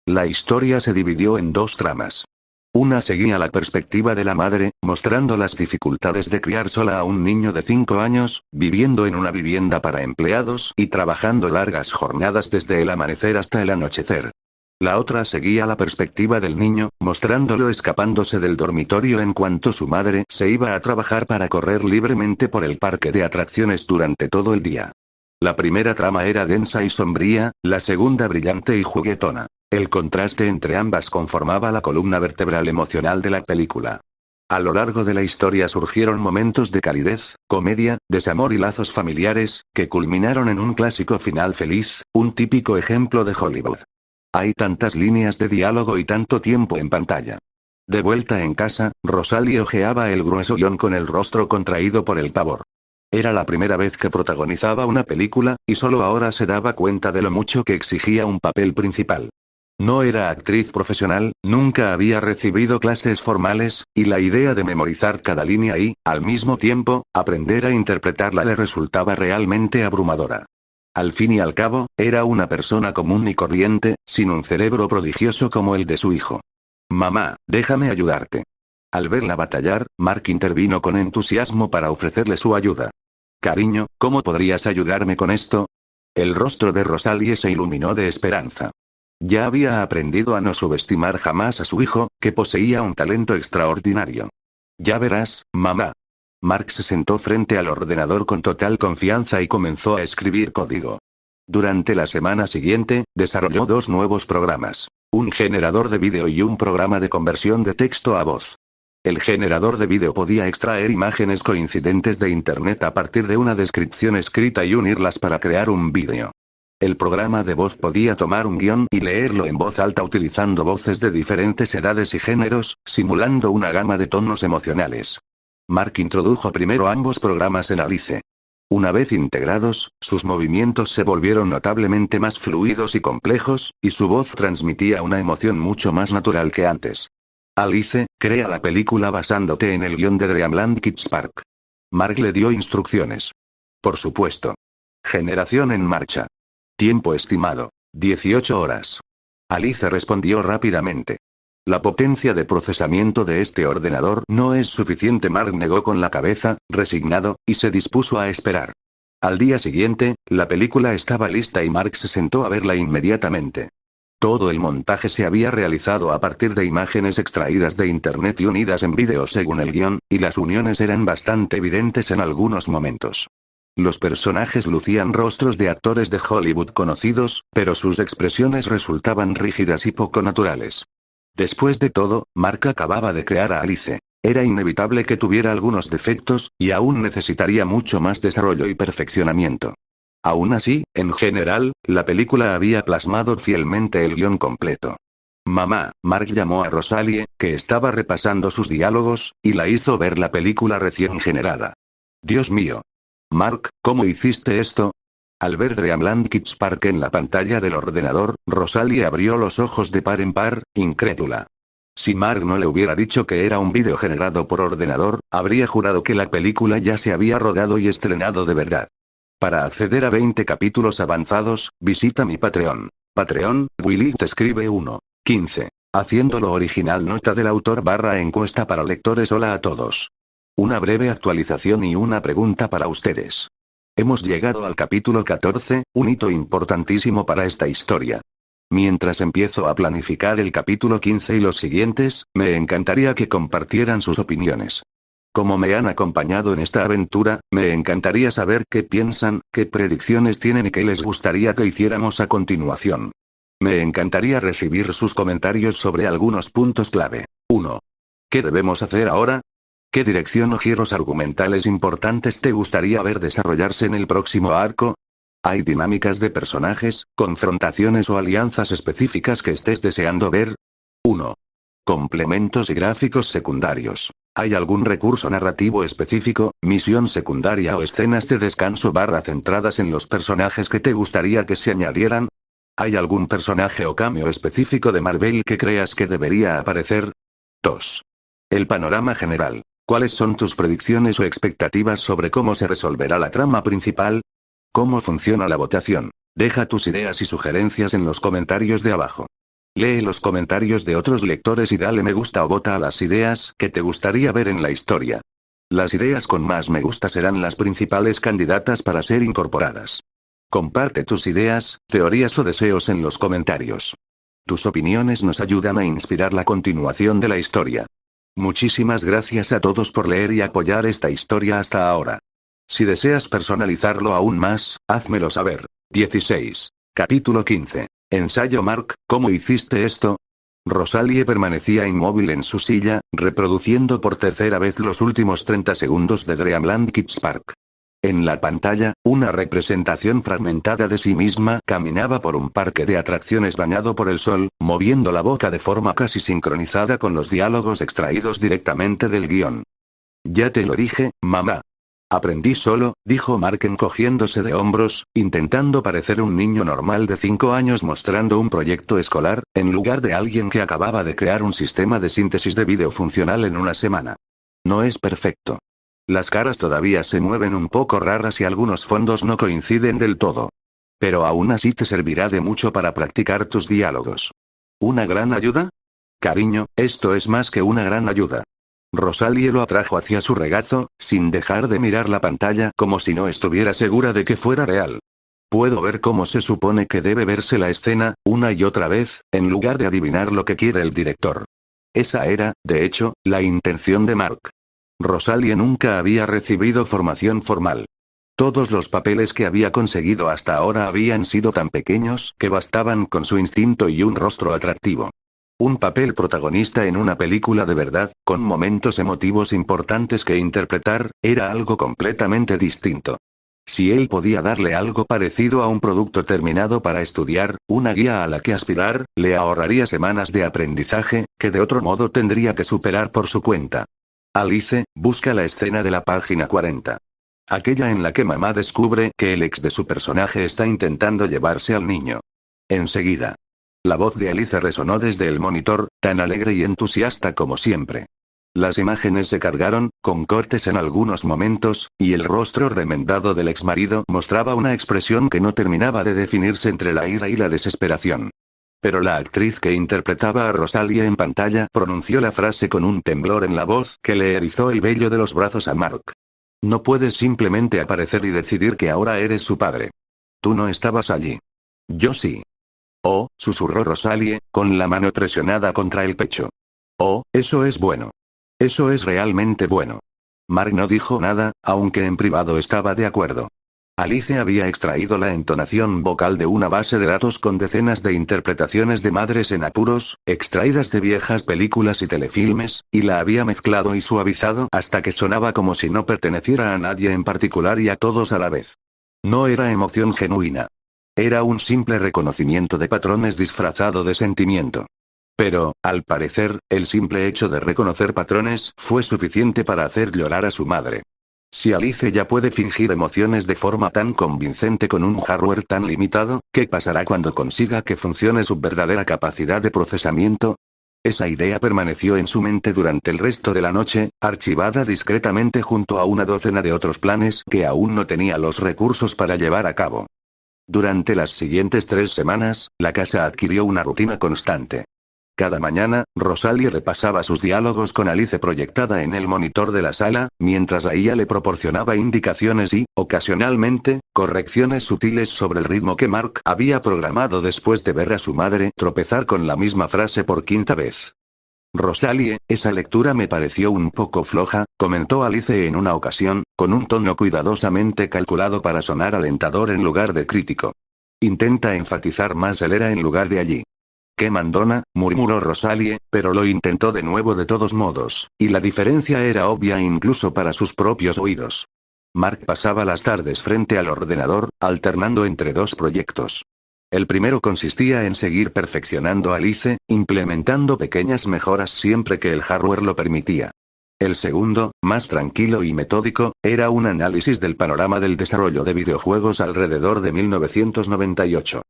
La historia se dividió en dos tramas. Una seguía la perspectiva de la madre, mostrando las dificultades de criar sola a un niño de 5 años, viviendo en una vivienda para empleados y trabajando largas jornadas desde el amanecer hasta el anochecer. La otra seguía la perspectiva del niño, mostrándolo escapándose del dormitorio en cuanto su madre se iba a trabajar para correr libremente por el parque de atracciones durante todo el día. La primera trama era densa y sombría, la segunda brillante y juguetona. El contraste entre ambas conformaba la columna vertebral emocional de la película. A lo largo de la historia surgieron momentos de calidez, comedia, desamor y lazos familiares, que culminaron en un clásico final feliz, un típico ejemplo de Hollywood. Hay tantas líneas de diálogo y tanto tiempo en pantalla. De vuelta en casa, Rosalie hojeaba el grueso guión con el rostro contraído por el pavor. Era la primera vez que protagonizaba una película, y solo ahora se daba cuenta de lo mucho que exigía un papel principal. No era actriz profesional, nunca había recibido clases formales, y la idea de memorizar cada línea y, al mismo tiempo, aprender a interpretarla le resultaba realmente abrumadora. Al fin y al cabo, era una persona común y corriente, sin un cerebro prodigioso como el de su hijo. Mamá, déjame ayudarte. Al verla batallar, Mark intervino con entusiasmo para ofrecerle su ayuda. Cariño, ¿cómo podrías ayudarme con esto? El rostro de Rosalie se iluminó de esperanza. Ya había aprendido a no subestimar jamás a su hijo, que poseía un talento extraordinario. Ya verás, mamá. Mark se sentó frente al ordenador con total confianza y comenzó a escribir código. Durante la semana siguiente, desarrolló 2 nuevos programas. Un generador de vídeo y un programa de conversión de texto a voz. El generador de vídeo podía extraer imágenes coincidentes de Internet a partir de una descripción escrita y unirlas para crear un vídeo. El programa de voz podía tomar un guión y leerlo en voz alta utilizando voces de diferentes edades y géneros, simulando una gama de tonos emocionales. Mark introdujo primero ambos programas en Alice. Una vez integrados, sus movimientos se volvieron notablemente más fluidos y complejos, y su voz transmitía una emoción mucho más natural que antes. Alice, crea la película basándote en el guión de Dreamland Kids Park. Mark le dio instrucciones. Por supuesto. Generación en marcha. Tiempo estimado: 18 horas. Alice respondió rápidamente. La potencia de procesamiento de este ordenador no es suficiente. Mark negó con la cabeza, resignado, y se dispuso a esperar. Al día siguiente, la película estaba lista y Mark se sentó a verla inmediatamente. Todo el montaje se había realizado a partir de imágenes extraídas de Internet y unidas en vídeo según el guión, y las uniones eran bastante evidentes en algunos momentos. Los personajes lucían rostros de actores de Hollywood conocidos, pero sus expresiones resultaban rígidas y poco naturales. Después de todo, Mark acababa de crear a Alice. Era inevitable que tuviera algunos defectos, y aún necesitaría mucho más desarrollo y perfeccionamiento. Aún así, en general, la película había plasmado fielmente el guión completo. Mamá, Mark llamó a Rosalie, que estaba repasando sus diálogos, y la hizo ver la película recién generada. Dios mío. Mark, ¿cómo hiciste esto? Al ver Dreamland Kids Park en la pantalla del ordenador, Rosalie abrió los ojos de par en par, incrédula. Si Mark no le hubiera dicho que era un vídeo generado por ordenador, habría jurado que la película ya se había rodado y estrenado de verdad. Para acceder a 20 capítulos avanzados, visita mi Patreon. Patreon, Willy te escribe 1.15. Haciendo lo original. Nota del autor / encuesta para lectores. Hola a todos. Una breve actualización y una pregunta para ustedes. Hemos llegado al capítulo 14, un hito importantísimo para esta historia. Mientras empiezo a planificar el capítulo 15 y los siguientes, me encantaría que compartieran sus opiniones. Como me han acompañado en esta aventura, me encantaría saber qué piensan, qué predicciones tienen y qué les gustaría que hiciéramos a continuación. Me encantaría recibir sus comentarios sobre algunos puntos clave. 1. ¿Qué debemos hacer ahora? ¿Qué dirección o giros argumentales importantes te gustaría ver desarrollarse en el próximo arco? ¿Hay dinámicas de personajes, confrontaciones o alianzas específicas que estés deseando ver? 1. Complementos y gráficos secundarios. ¿Hay algún recurso narrativo específico, misión secundaria o escenas de descanso centradas en los personajes que te gustaría que se añadieran? ¿Hay algún personaje o cameo específico de Marvel que creas que debería aparecer? 2. El panorama general. ¿Cuáles son tus predicciones o expectativas sobre cómo se resolverá la trama principal? ¿Cómo funciona la votación? Deja tus ideas y sugerencias en los comentarios de abajo. Lee los comentarios de otros lectores y dale me gusta o vota a las ideas que te gustaría ver en la historia. Las ideas con más me gusta serán las principales candidatas para ser incorporadas. Comparte tus ideas, teorías o deseos en los comentarios. Tus opiniones nos ayudan a inspirar la continuación de la historia. Muchísimas gracias a todos por leer y apoyar esta historia hasta ahora. Si deseas personalizarlo aún más, házmelo saber. 16. Capítulo 15. Ensayo Mark, ¿cómo hiciste esto? Rosalie permanecía inmóvil en su silla, reproduciendo por tercera vez los últimos 30 segundos de Dreamland Kids Park. En la pantalla, una representación fragmentada de sí misma caminaba por un parque de atracciones bañado por el sol, moviendo la boca de forma casi sincronizada con los diálogos extraídos directamente del guión. Ya te lo dije, mamá. Aprendí solo, dijo Mark encogiéndose de hombros, intentando parecer un niño normal de 5 años mostrando un proyecto escolar, en lugar de alguien que acababa de crear un sistema de síntesis de vídeo funcional en una semana. No es perfecto. Las caras todavía se mueven un poco raras y algunos fondos no coinciden del todo. Pero aún así te servirá de mucho para practicar tus diálogos. ¿Una gran ayuda? Cariño, esto es más que una gran ayuda. Rosalie lo atrajo hacia su regazo, sin dejar de mirar la pantalla como si no estuviera segura de que fuera real. Puedo ver cómo se supone que debe verse la escena, una y otra vez, en lugar de adivinar lo que quiere el director. Esa era, de hecho, la intención de Mark. Rosalie nunca había recibido formación formal. Todos los papeles que había conseguido hasta ahora habían sido tan pequeños que bastaban con su instinto y un rostro atractivo. Un papel protagonista en una película de verdad, con momentos emotivos importantes que interpretar, era algo completamente distinto. Si él podía darle algo parecido a un producto terminado para estudiar, una guía a la que aspirar, le ahorraría semanas de aprendizaje, que de otro modo tendría que superar por su cuenta. Alice, busca la escena de la página 40. Aquella en la que mamá descubre que el ex de su personaje está intentando llevarse al niño. Enseguida. La voz de Alice resonó desde el monitor, tan alegre y entusiasta como siempre. Las imágenes se cargaron, con cortes en algunos momentos, y el rostro remendado del exmarido mostraba una expresión que no terminaba de definirse entre la ira y la desesperación. Pero la actriz que interpretaba a Rosalie en pantalla pronunció la frase con un temblor en la voz que le erizó el vello de los brazos a Mark. No puedes simplemente aparecer y decidir que ahora eres su padre. Tú no estabas allí. Yo sí. Oh, susurró Rosalie, con la mano presionada contra el pecho. Oh, eso es bueno. Eso es realmente bueno. Mark no dijo nada, aunque en privado estaba de acuerdo. Alice había extraído la entonación vocal de una base de datos con decenas de interpretaciones de madres en apuros, extraídas de viejas películas y telefilmes, y la había mezclado y suavizado hasta que sonaba como si no perteneciera a nadie en particular y a todos a la vez. No era emoción genuina. Era un simple reconocimiento de patrones disfrazado de sentimiento. Pero, al parecer, el simple hecho de reconocer patrones fue suficiente para hacer llorar a su madre. Si Alice ya puede fingir emociones de forma tan convincente con un hardware tan limitado, ¿qué pasará cuando consiga que funcione su verdadera capacidad de procesamiento? Esa idea permaneció en su mente durante el resto de la noche, archivada discretamente junto a una docena de otros planes que aún no tenía los recursos para llevar a cabo. Durante las siguientes 3 semanas, la casa adquirió una rutina constante. Cada mañana, Rosalie repasaba sus diálogos con Alice proyectada en el monitor de la sala, mientras la IA le proporcionaba indicaciones y, ocasionalmente, correcciones sutiles sobre el ritmo que Mark había programado después de ver a su madre tropezar con la misma frase por quinta vez. Rosalie, esa lectura me pareció un poco floja, comentó Alice en una ocasión, con un tono cuidadosamente calculado para sonar alentador en lugar de crítico. Intenta enfatizar más el era en lugar de allí. ¡Qué mandona!, murmuró Rosalie, pero lo intentó de nuevo de todos modos, y la diferencia era obvia incluso para sus propios oídos. Mark pasaba las tardes frente al ordenador, alternando entre dos proyectos. El primero consistía en seguir perfeccionando Alice, implementando pequeñas mejoras siempre que el hardware lo permitía. El segundo, más tranquilo y metódico, era un análisis del panorama del desarrollo de videojuegos alrededor de 1998.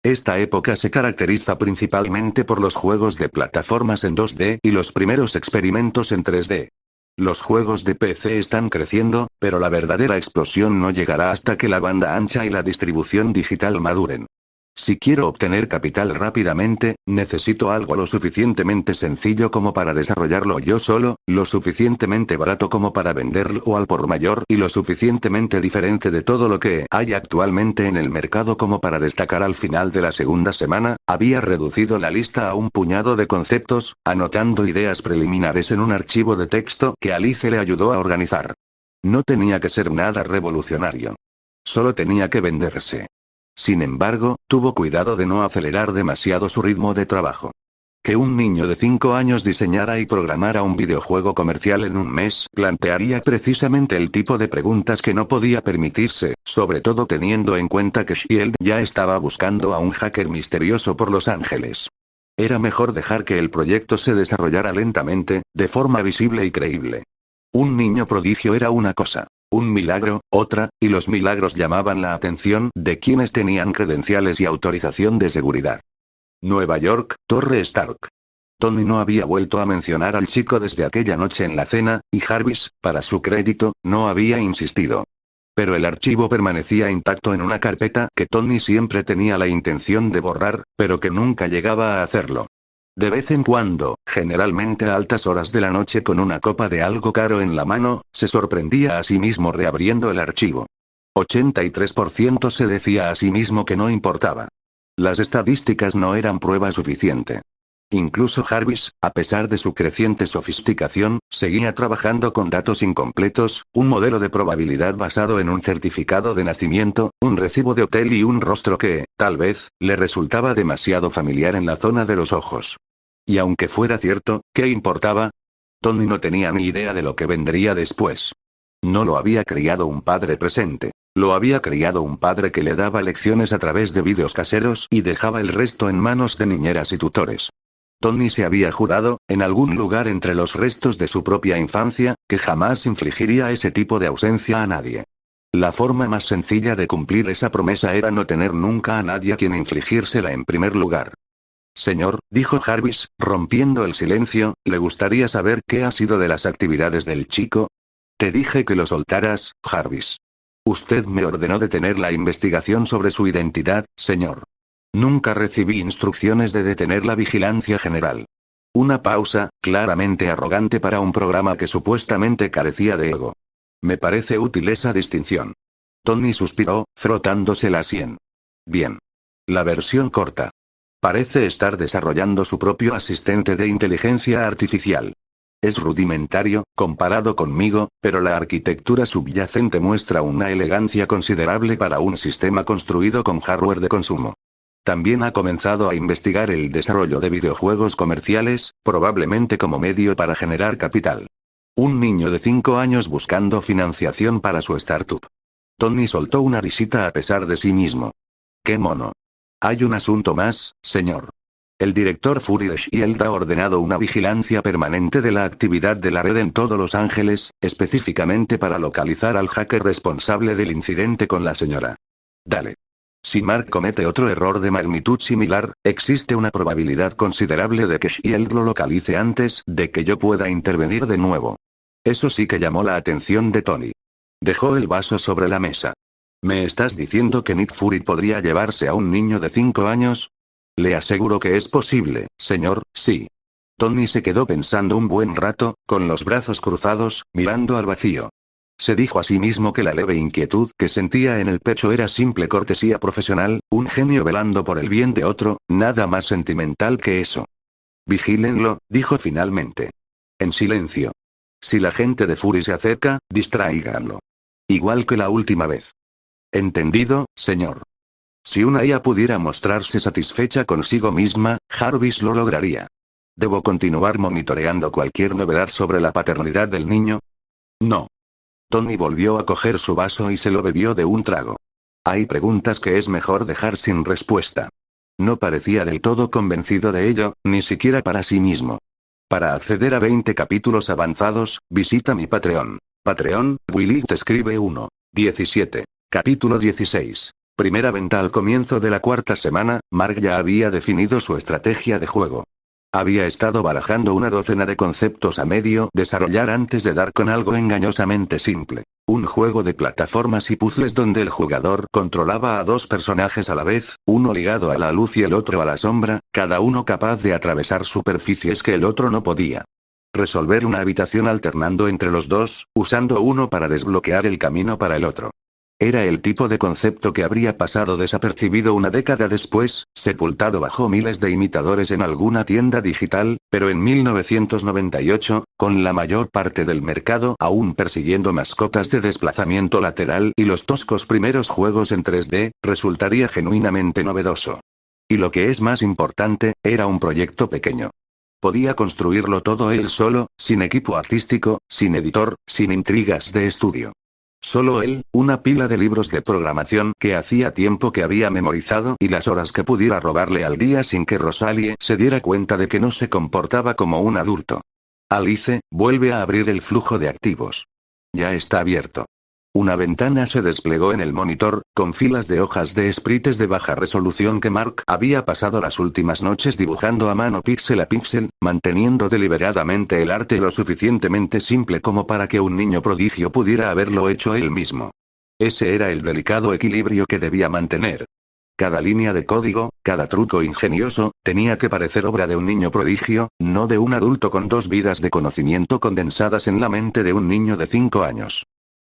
Esta época se caracteriza principalmente por los juegos de plataformas en 2D y los primeros experimentos en 3D. Los juegos de PC están creciendo, pero la verdadera explosión no llegará hasta que la banda ancha y la distribución digital maduren. Si quiero obtener capital rápidamente, necesito algo lo suficientemente sencillo como para desarrollarlo yo solo, lo suficientemente barato como para venderlo al por mayor y lo suficientemente diferente de todo lo que hay actualmente en el mercado como para destacar al final de la segunda semana. Había reducido la lista a un puñado de conceptos, anotando ideas preliminares en un archivo de texto que Alice le ayudó a organizar. No tenía que ser nada revolucionario. Solo tenía que venderse. Sin embargo, tuvo cuidado de no acelerar demasiado su ritmo de trabajo. Que un niño de 5 años diseñara y programara un videojuego comercial en un mes plantearía precisamente el tipo de preguntas que no podía permitirse, sobre todo teniendo en cuenta que Shield ya estaba buscando a un hacker misterioso por Los Ángeles. Era mejor dejar que el proyecto se desarrollara lentamente, de forma visible y creíble. Un niño prodigio era una cosa. Un milagro, otra, y los milagros llamaban la atención de quienes tenían credenciales y autorización de seguridad. Nueva York, Torre Stark. Tony no había vuelto a mencionar al chico desde aquella noche en la cena, y Jarvis, para su crédito, no había insistido. Pero el archivo permanecía intacto en una carpeta que Tony siempre tenía la intención de borrar, pero que nunca llegaba a hacerlo. De vez en cuando, generalmente a altas horas de la noche con una copa de algo caro en la mano, se sorprendía a sí mismo reabriendo el archivo. 83% se decía a sí mismo que no importaba. Las estadísticas no eran prueba suficiente. Incluso Jarvis, a pesar de su creciente sofisticación, seguía trabajando con datos incompletos, un modelo de probabilidad basado en un certificado de nacimiento, un recibo de hotel y un rostro que, tal vez, le resultaba demasiado familiar en la zona de los ojos. Y aunque fuera cierto, ¿qué importaba? Tony no tenía ni idea de lo que vendría después. No lo había criado un padre presente. Lo había criado un padre que le daba lecciones a través de vídeos caseros y dejaba el resto en manos de niñeras y tutores. Tony se había jurado, en algún lugar entre los restos de su propia infancia, que jamás infligiría ese tipo de ausencia a nadie. La forma más sencilla de cumplir esa promesa era no tener nunca a nadie a quien infligírsela en primer lugar. Señor, dijo Jarvis, rompiendo el silencio, ¿le gustaría saber qué ha sido de las actividades del chico? Te dije que lo soltaras, Jarvis. Usted me ordenó detener la investigación sobre su identidad, señor. Nunca recibí instrucciones de detener la vigilancia general. Una pausa, claramente arrogante para un programa que supuestamente carecía de ego. Me parece útil esa distinción. Tony suspiró, frotándose la sien. Bien. La versión corta. Parece estar desarrollando su propio asistente de inteligencia artificial. Es rudimentario, comparado conmigo, pero la arquitectura subyacente muestra una elegancia considerable para un sistema construido con hardware de consumo. También ha comenzado a investigar el desarrollo de videojuegos comerciales, probablemente como medio para generar capital. Un niño de 5 años buscando financiación para su startup. Tony soltó una risita a pesar de sí mismo. ¡Qué mono! Hay un asunto más, señor. El director Fury de Shield ha ordenado una vigilancia permanente de la actividad de la red en todo Los Ángeles, específicamente para localizar al hacker responsable del incidente con la señora. Dale. Si Mark comete otro error de magnitud similar, existe una probabilidad considerable de que Shield lo localice antes de que yo pueda intervenir de nuevo. Eso sí que llamó la atención de Tony. Dejó el vaso sobre la mesa. ¿Me estás diciendo que Nick Fury podría llevarse a un niño de 5 años? Le aseguro que es posible, señor, sí. Tony se quedó pensando un buen rato, con los brazos cruzados, mirando al vacío. Se dijo a sí mismo que la leve inquietud que sentía en el pecho era simple cortesía profesional, un genio velando por el bien de otro, nada más sentimental que eso. Vigílenlo, dijo finalmente. En silencio. Si la gente de Fury se acerca, distráiganlo. Igual que la última vez. Entendido, señor. Si una IA pudiera mostrarse satisfecha consigo misma, Jarvis lo lograría. ¿Debo continuar monitoreando cualquier novedad sobre la paternidad del niño? No. Tony volvió a coger su vaso y se lo bebió de un trago. Hay preguntas que es mejor dejar sin respuesta. No parecía del todo convencido de ello, ni siquiera para sí mismo. Para acceder a 20 capítulos avanzados, visita mi Patreon. Patreon, Willy te escribe 1. 17. Capítulo 16. Primera venta. Al comienzo de la cuarta semana, Mark ya había definido su estrategia de juego. Había estado barajando una docena de conceptos a medio desarrollar antes de dar con algo engañosamente simple. Un juego de plataformas y puzzles donde el jugador controlaba a dos personajes a la vez, uno ligado a la luz y el otro a la sombra, cada uno capaz de atravesar superficies que el otro no podía. Resolver una habitación alternando entre los dos, usando uno para desbloquear el camino para el otro. Era el tipo de concepto que habría pasado desapercibido una década después, sepultado bajo miles de imitadores en alguna tienda digital, pero en 1998, con la mayor parte del mercado aún persiguiendo mascotas de desplazamiento lateral y los toscos primeros juegos en 3D, resultaría genuinamente novedoso. Y lo que es más importante, era un proyecto pequeño. Podía construirlo todo él solo, sin equipo artístico, sin editor, sin intrigas de estudio. Solo él, una pila de libros de programación que hacía tiempo que había memorizado y las horas que pudiera robarle al día sin que Rosalie se diera cuenta de que no se comportaba como un adulto. Alice, vuelve a abrir el flujo de activos. Ya está abierto. Una ventana se desplegó en el monitor, con filas de hojas de sprites de baja resolución que Mark había pasado las últimas noches dibujando a mano píxel a píxel, manteniendo deliberadamente el arte lo suficientemente simple como para que un niño prodigio pudiera haberlo hecho él mismo. Ese era el delicado equilibrio que debía mantener. Cada línea de código, cada truco ingenioso, tenía que parecer obra de un niño prodigio, no de un adulto con 2 vidas de conocimiento condensadas en la mente de un niño de 5 años.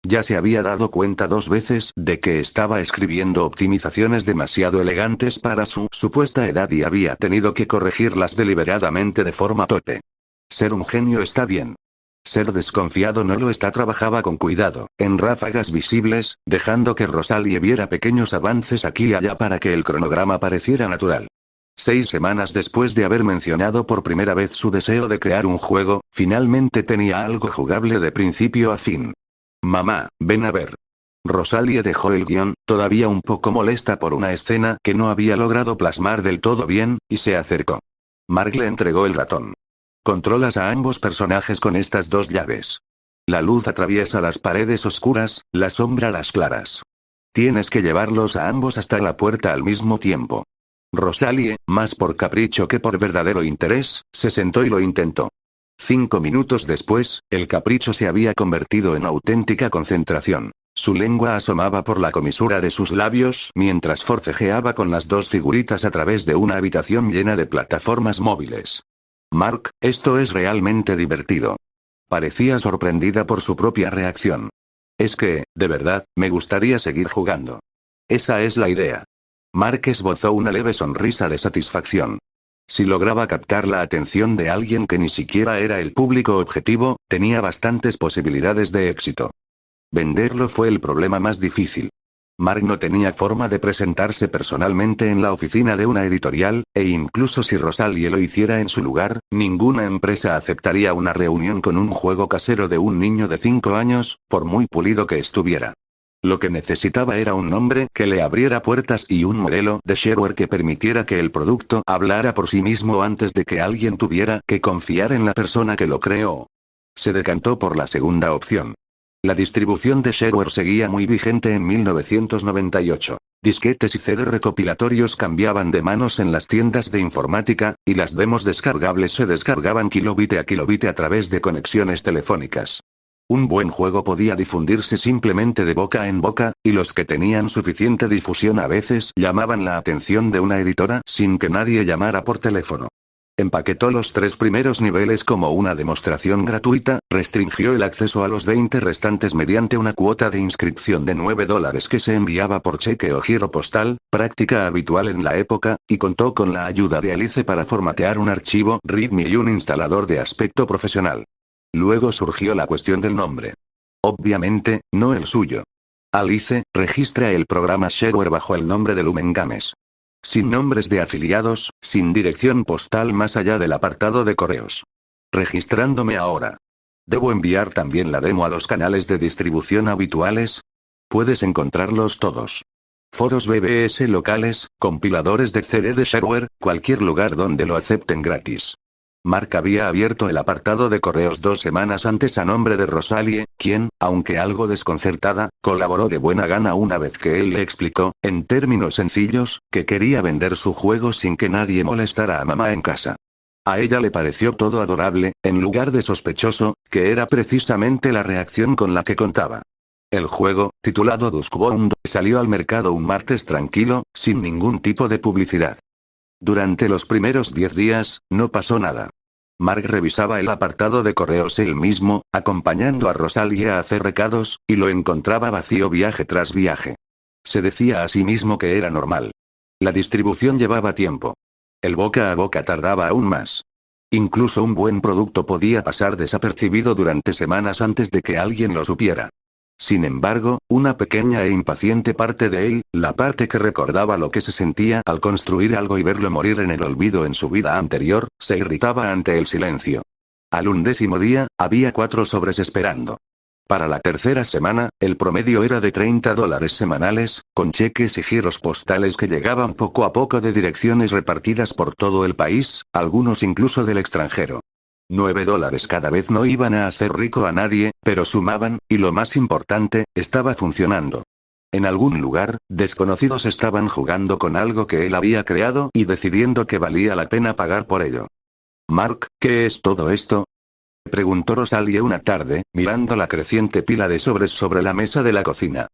Ya se había dado cuenta 2 veces de que estaba escribiendo optimizaciones demasiado elegantes para su supuesta edad y había tenido que corregirlas deliberadamente de forma torpe. Ser un genio está bien. Ser desconfiado no lo está. Trabajaba con cuidado, en ráfagas visibles, dejando que Rosalie viera pequeños avances aquí y allá para que el cronograma pareciera natural. 6 semanas después de haber mencionado por primera vez su deseo de crear un juego, finalmente tenía algo jugable de principio a fin. Mamá, ven a ver. Rosalie dejó el guión, todavía un poco molesta por una escena que no había logrado plasmar del todo bien, y se acercó. Mark le entregó el ratón. Controlas a ambos personajes con estas 2 llaves. La luz atraviesa las paredes oscuras, la sombra las claras. Tienes que llevarlos a ambos hasta la puerta al mismo tiempo. Rosalie, más por capricho que por verdadero interés, se sentó y lo intentó. 5 minutos después, el capricho se había convertido en auténtica concentración. Su lengua asomaba por la comisura de sus labios mientras forcejeaba con las 2 figuritas a través de una habitación llena de plataformas móviles. Mark, esto es realmente divertido. Parecía sorprendida por su propia reacción. Es que, de verdad, me gustaría seguir jugando. Esa es la idea. Mark esbozó una leve sonrisa de satisfacción. Si lograba captar la atención de alguien que ni siquiera era el público objetivo, tenía bastantes posibilidades de éxito. Venderlo fue el problema más difícil. Mark no tenía forma de presentarse personalmente en la oficina de una editorial, e incluso si Rosalie lo hiciera en su lugar, ninguna empresa aceptaría una reunión con un juego casero de un niño de 5 años, por muy pulido que estuviera. Lo que necesitaba era un nombre que le abriera puertas y un modelo de shareware que permitiera que el producto hablara por sí mismo antes de que alguien tuviera que confiar en la persona que lo creó. Se decantó por la segunda opción. La distribución de shareware seguía muy vigente en 1998. Disquetes y CD recopilatorios cambiaban de manos en las tiendas de informática, y las demos descargables se descargaban kilobit a través de conexiones telefónicas. Un buen juego podía difundirse simplemente de boca en boca, y los que tenían suficiente difusión a veces llamaban la atención de una editora sin que nadie llamara por teléfono. Empaquetó los 3 primeros niveles como una demostración gratuita, restringió el acceso a los 20 restantes mediante una cuota de inscripción de $9 que se enviaba por cheque o giro postal, práctica habitual en la época, y contó con la ayuda de Alice para formatear un archivo README y un instalador de aspecto profesional. Luego surgió la cuestión del nombre. Obviamente, no el suyo. Alice registra el programa Shareware bajo el nombre de Lumen Games. Sin nombres de afiliados, sin dirección postal más allá del apartado de correos. Registrándome ahora. ¿Debo enviar también la demo a los canales de distribución habituales? Puedes encontrarlos todos. Foros BBS locales, compiladores de CD de shareware, cualquier lugar donde lo acepten gratis. Mark había abierto el apartado de correos 2 semanas antes a nombre de Rosalie, quien, aunque algo desconcertada, colaboró de buena gana una vez que él le explicó, en términos sencillos, que quería vender su juego sin que nadie molestara a mamá en casa. A ella le pareció todo adorable, en lugar de sospechoso, que era precisamente la reacción con la que contaba. El juego, titulado Duskbound, salió al mercado un martes tranquilo, sin ningún tipo de publicidad. Durante los primeros 10 días, no pasó nada. Mark revisaba el apartado de correos él mismo, acompañando a Rosalie a hacer recados, y lo encontraba vacío viaje tras viaje. Se decía a sí mismo que era normal. La distribución llevaba tiempo. El boca a boca tardaba aún más. Incluso un buen producto podía pasar desapercibido durante semanas antes de que alguien lo supiera. Sin embargo, una pequeña e impaciente parte de él, la parte que recordaba lo que se sentía al construir algo y verlo morir en el olvido en su vida anterior, se irritaba ante el silencio. Al 11º día, había 4 sobres esperando. Para la tercera semana, el promedio era de $30 semanales, con cheques y giros postales que llegaban poco a poco de direcciones repartidas por todo el país, algunos incluso del extranjero. $9 cada vez no iban a hacer rico a nadie, pero sumaban, y lo más importante, estaba funcionando. En algún lugar, desconocidos estaban jugando con algo que él había creado y decidiendo que valía la pena pagar por ello. Mark, ¿qué es todo esto? Preguntó Rosalie una tarde, mirando la creciente pila de sobres sobre la mesa de la cocina.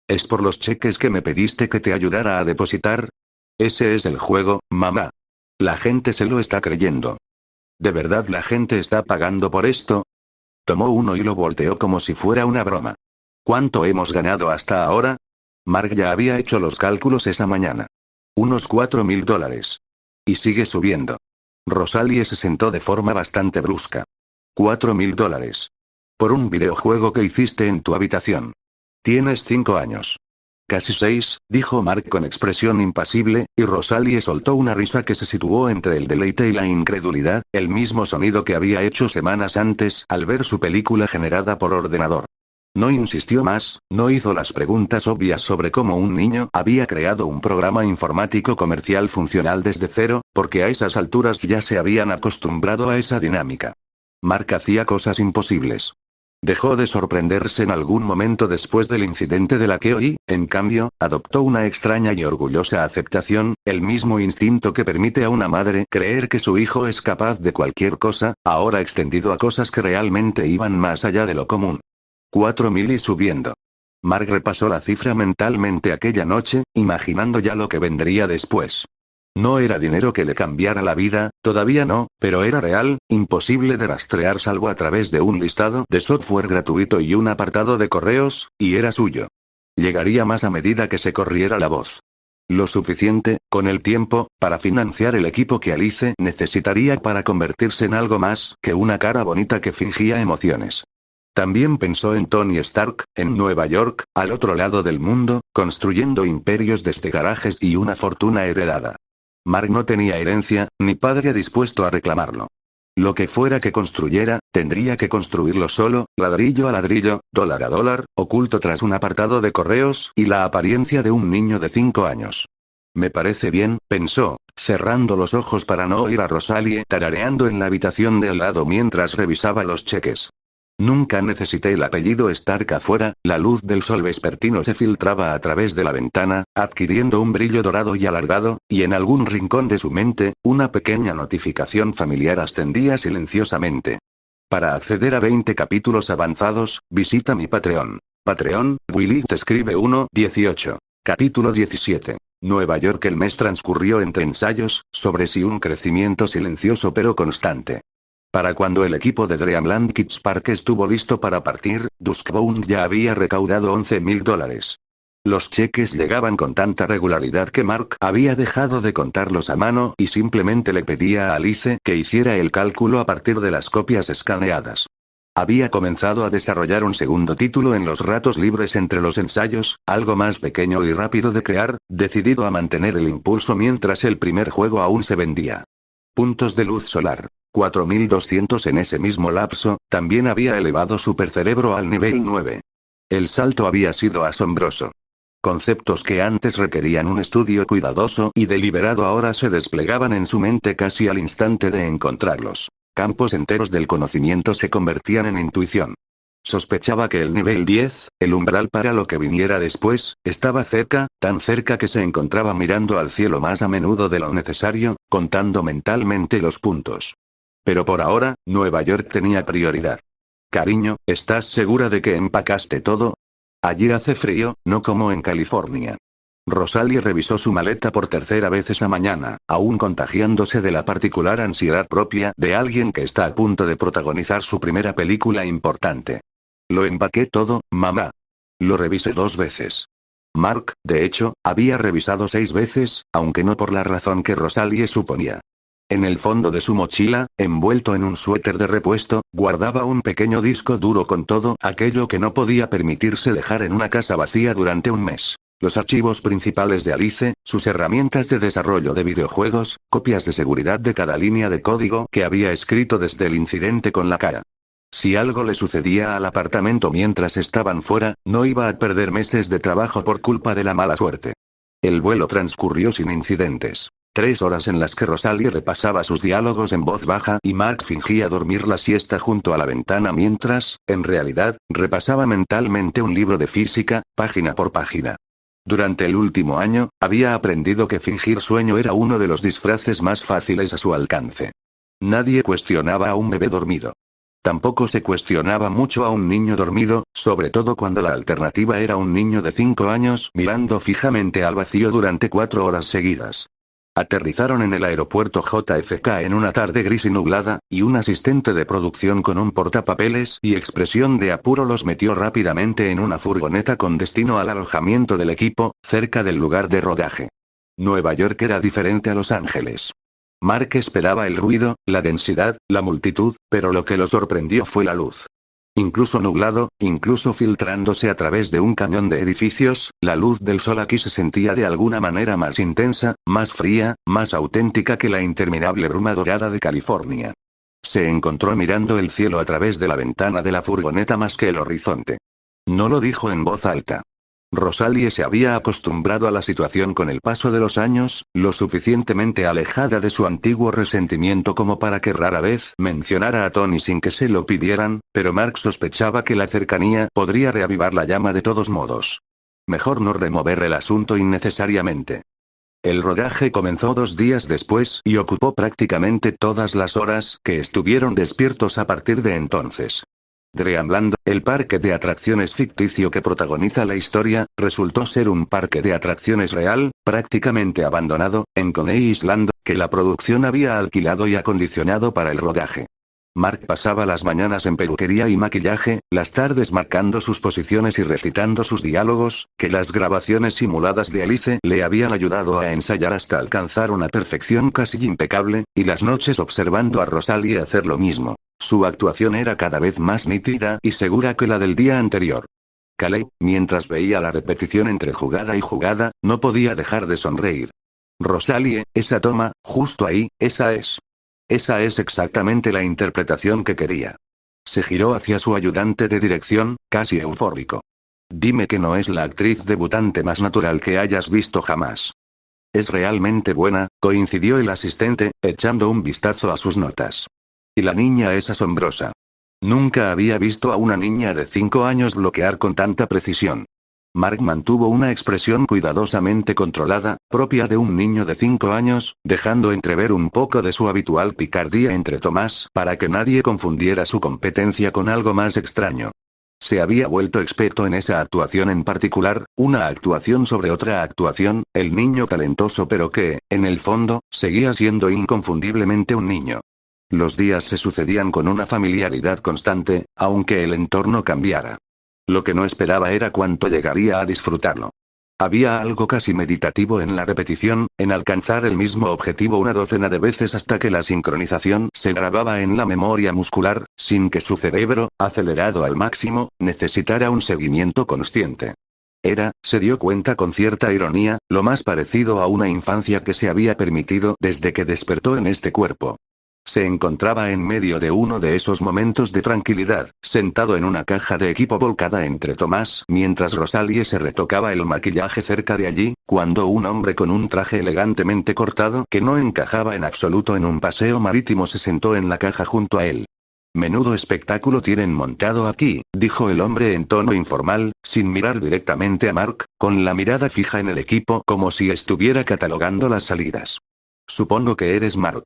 ¿Es por los cheques que me pediste que te ayudara a depositar? Ese es el juego, mamá. La gente se lo está creyendo. ¿De verdad la gente está pagando por esto? Tomó uno y lo volteó como si fuera una broma. ¿Cuánto hemos ganado hasta ahora? Mark ya había hecho los cálculos esa mañana. Unos $4.000. Y sigue subiendo. Rosalie se sentó de forma bastante brusca. $4.000. Por un videojuego que hiciste en tu habitación. Tienes 5 años. Casi 6, dijo Mark con expresión impasible, y Rosalie soltó una risa que se situó entre el deleite y la incredulidad, el mismo sonido que había hecho semanas antes al ver su película generada por ordenador. No insistió más, no hizo las preguntas obvias sobre cómo un niño había creado un programa informático comercial funcional desde cero, porque a esas alturas ya se habían acostumbrado a esa dinámica. Mark hacía cosas imposibles. Dejó de sorprenderse en algún momento después del incidente de la que hoy, en cambio, adoptó una extraña y orgullosa aceptación, el mismo instinto que permite a una madre creer que su hijo es capaz de cualquier cosa, ahora extendido a cosas que realmente iban más allá de lo común. 4.000 y subiendo. Mark repasó la cifra mentalmente aquella noche, imaginando ya lo que vendría después. No era dinero que le cambiara la vida, todavía no, pero era real, imposible de rastrear salvo a través de un listado de software gratuito y un apartado de correos, y era suyo. Llegaría más a medida que se corriera la voz. Lo suficiente, con el tiempo, para financiar el equipo que Alice necesitaría para convertirse en algo más que una cara bonita que fingía emociones. También pensó en Tony Stark, en Nueva York, al otro lado del mundo, construyendo imperios desde garajes y una fortuna heredada. Mark no tenía herencia, ni padre dispuesto a reclamarlo. Lo que fuera que construyera, tendría que construirlo solo, ladrillo a ladrillo, dólar a dólar, oculto tras un apartado de correos y la apariencia de un niño de 5 años. Me parece bien, pensó, cerrando los ojos para no oír a Rosalie tarareando en la habitación de al lado mientras revisaba los cheques. Nunca necesité el apellido Stark afuera, la luz del sol vespertino se filtraba a través de la ventana, adquiriendo un brillo dorado y alargado, y en algún rincón de su mente, una pequeña notificación familiar ascendía silenciosamente. Para acceder a 20 capítulos avanzados, visita mi Patreon. Patreon, Willy te escribe 1:18. Capítulo 17. Nueva York. El mes transcurrió entre ensayos, sobre sí un crecimiento silencioso pero constante. Para cuando el equipo de Dreamland Kids Park estuvo listo para partir, Duskbound ya había recaudado $11,000. Los cheques llegaban con tanta regularidad que Mark había dejado de contarlos a mano y simplemente le pedía a Alice que hiciera el cálculo a partir de las copias escaneadas. Había comenzado a desarrollar un segundo título en los ratos libres entre los ensayos, algo más pequeño y rápido de crear, decidido a mantener el impulso mientras el primer juego aún se vendía. Puntos de luz solar. 4200 en ese mismo lapso, también había elevado Supercerebro al nivel 9. El salto había sido asombroso. Conceptos que antes requerían un estudio cuidadoso y deliberado ahora se desplegaban en su mente casi al instante de encontrarlos. Campos enteros del conocimiento se convertían en intuición. Sospechaba que el nivel 10, el umbral para lo que viniera después, estaba cerca, tan cerca que se encontraba mirando al cielo más a menudo de lo necesario, contando mentalmente los puntos. Pero por ahora, Nueva York tenía prioridad. Cariño, ¿estás segura de que empacaste todo? Allí hace frío, no como en California. Rosalie revisó su maleta por tercera vez esa mañana, aún contagiándose de la particular ansiedad propia de alguien que está a punto de protagonizar su primera película importante. Lo empaqué todo, mamá. Lo revisé 2 veces. Mark, de hecho, había revisado 6 veces, aunque no por la razón que Rosalie suponía. En el fondo de su mochila, envuelto en un suéter de repuesto, guardaba un pequeño disco duro con todo aquello que no podía permitirse dejar en una casa vacía durante un mes. Los archivos principales de Alice, sus herramientas de desarrollo de videojuegos, copias de seguridad de cada línea de código que había escrito desde el incidente con la cara. Si algo le sucedía al apartamento mientras estaban fuera, no iba a perder meses de trabajo por culpa de la mala suerte. El vuelo transcurrió sin incidentes. 3 horas en las que Rosalie repasaba sus diálogos en voz baja y Mark fingía dormir la siesta junto a la ventana mientras, en realidad, repasaba mentalmente un libro de física, página por página. Durante el último año, había aprendido que fingir sueño era uno de los disfraces más fáciles a su alcance. Nadie cuestionaba a un bebé dormido. Tampoco se cuestionaba mucho a un niño dormido, sobre todo cuando la alternativa era un niño de 5 años mirando fijamente al vacío durante 4 horas seguidas. Aterrizaron en el aeropuerto JFK en una tarde gris y nublada, y un asistente de producción con un portapapeles y expresión de apuro los metió rápidamente en una furgoneta con destino al alojamiento del equipo, cerca del lugar de rodaje. Nueva York era diferente a Los Ángeles. Mark esperaba el ruido, la densidad, la multitud, pero lo que lo sorprendió fue la luz. Incluso nublado, incluso filtrándose a través de un cañón de edificios, la luz del sol aquí se sentía de alguna manera más intensa, más fría, más auténtica que la interminable bruma dorada de California. Se encontró mirando el cielo a través de la ventana de la furgoneta más que el horizonte. No lo dijo en voz alta. Rosalie se había acostumbrado a la situación con el paso de los años, lo suficientemente alejada de su antiguo resentimiento como para que rara vez mencionara a Tony sin que se lo pidieran, pero Mark sospechaba que la cercanía podría reavivar la llama de todos modos. Mejor no remover el asunto innecesariamente. El rodaje comenzó 2 días después y ocupó prácticamente todas las horas que estuvieron despiertos a partir de entonces. Dreamland, el parque de atracciones ficticio que protagoniza la historia, resultó ser un parque de atracciones real, prácticamente abandonado, en Coney Island, que la producción había alquilado y acondicionado para el rodaje. Mark pasaba las mañanas en peluquería y maquillaje, las tardes marcando sus posiciones y recitando sus diálogos, que las grabaciones simuladas de Alice le habían ayudado a ensayar hasta alcanzar una perfección casi impecable, y las noches observando a Rosalie hacer lo mismo. Su actuación era cada vez más nítida y segura que la del día anterior. Caleb, mientras veía la repetición entre jugada y jugada, no podía dejar de sonreír. Rosalie, esa toma, justo ahí, esa es. Esa es exactamente la interpretación que quería. Se giró hacia su ayudante de dirección, casi eufórico. Dime que no es la actriz debutante más natural que hayas visto jamás. Es realmente buena, coincidió el asistente, echando un vistazo a sus notas. Y la niña es asombrosa. Nunca había visto a una niña de 5 años bloquear con tanta precisión. Mark mantuvo una expresión cuidadosamente controlada, propia de un niño de 5 años, dejando entrever un poco de su habitual picardía entre Tomás para que nadie confundiera su competencia con algo más extraño. Se había vuelto experto en esa actuación en particular, una actuación sobre otra actuación, el niño talentoso pero que, en el fondo, seguía siendo inconfundiblemente un niño. Los días se sucedían con una familiaridad constante, aunque el entorno cambiara. Lo que no esperaba era cuánto llegaría a disfrutarlo. Había algo casi meditativo en la repetición, en alcanzar el mismo objetivo una docena de veces hasta que la sincronización se grababa en la memoria muscular, sin que su cerebro, acelerado al máximo, necesitara un seguimiento consciente. Era, se dio cuenta con cierta ironía, lo más parecido a una infancia que se había permitido desde que despertó en este cuerpo. Se encontraba en medio de uno de esos momentos de tranquilidad, sentado en una caja de equipo volcada entre Tomás mientras Rosalie se retocaba el maquillaje cerca de allí, cuando un hombre con un traje elegantemente cortado que no encajaba en absoluto en un paseo marítimo se sentó en la caja junto a él. «Menudo espectáculo tienen montado aquí», dijo el hombre en tono informal, sin mirar directamente a Mark, con la mirada fija en el equipo como si estuviera catalogando las salidas. «Supongo que eres Mark».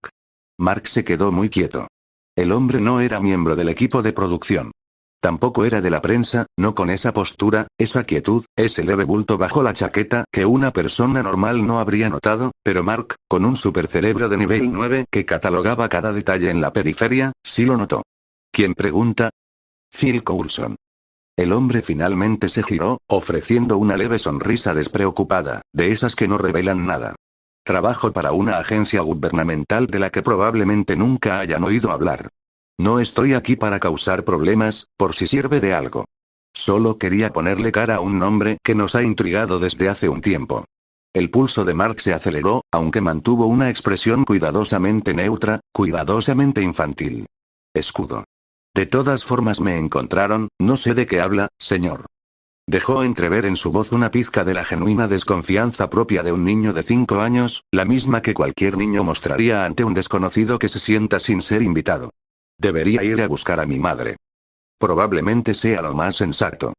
Mark se quedó muy quieto. El hombre no era miembro del equipo de producción. Tampoco era de la prensa, no con esa postura, esa quietud, ese leve bulto bajo la chaqueta que una persona normal no habría notado, pero Mark, con un supercerebro de nivel 9 que catalogaba cada detalle en la periferia, sí lo notó. ¿Quién pregunta? Phil Coulson. El hombre finalmente se giró, ofreciendo una leve sonrisa despreocupada, de esas que no revelan nada. Trabajo para una agencia gubernamental de la que probablemente nunca hayan oído hablar. No estoy aquí para causar problemas, por si sirve de algo. Solo quería ponerle cara a un nombre que nos ha intrigado desde hace un tiempo. El pulso de Mark se aceleró, aunque mantuvo una expresión cuidadosamente neutra, cuidadosamente infantil. Escudo. De todas formas me encontraron, no sé de qué habla, señor. Dejó entrever en su voz una pizca de la genuina desconfianza propia de un niño de 5 años, la misma que cualquier niño mostraría ante un desconocido que se sienta sin ser invitado. Debería ir a buscar a mi madre. Probablemente sea lo más sensato.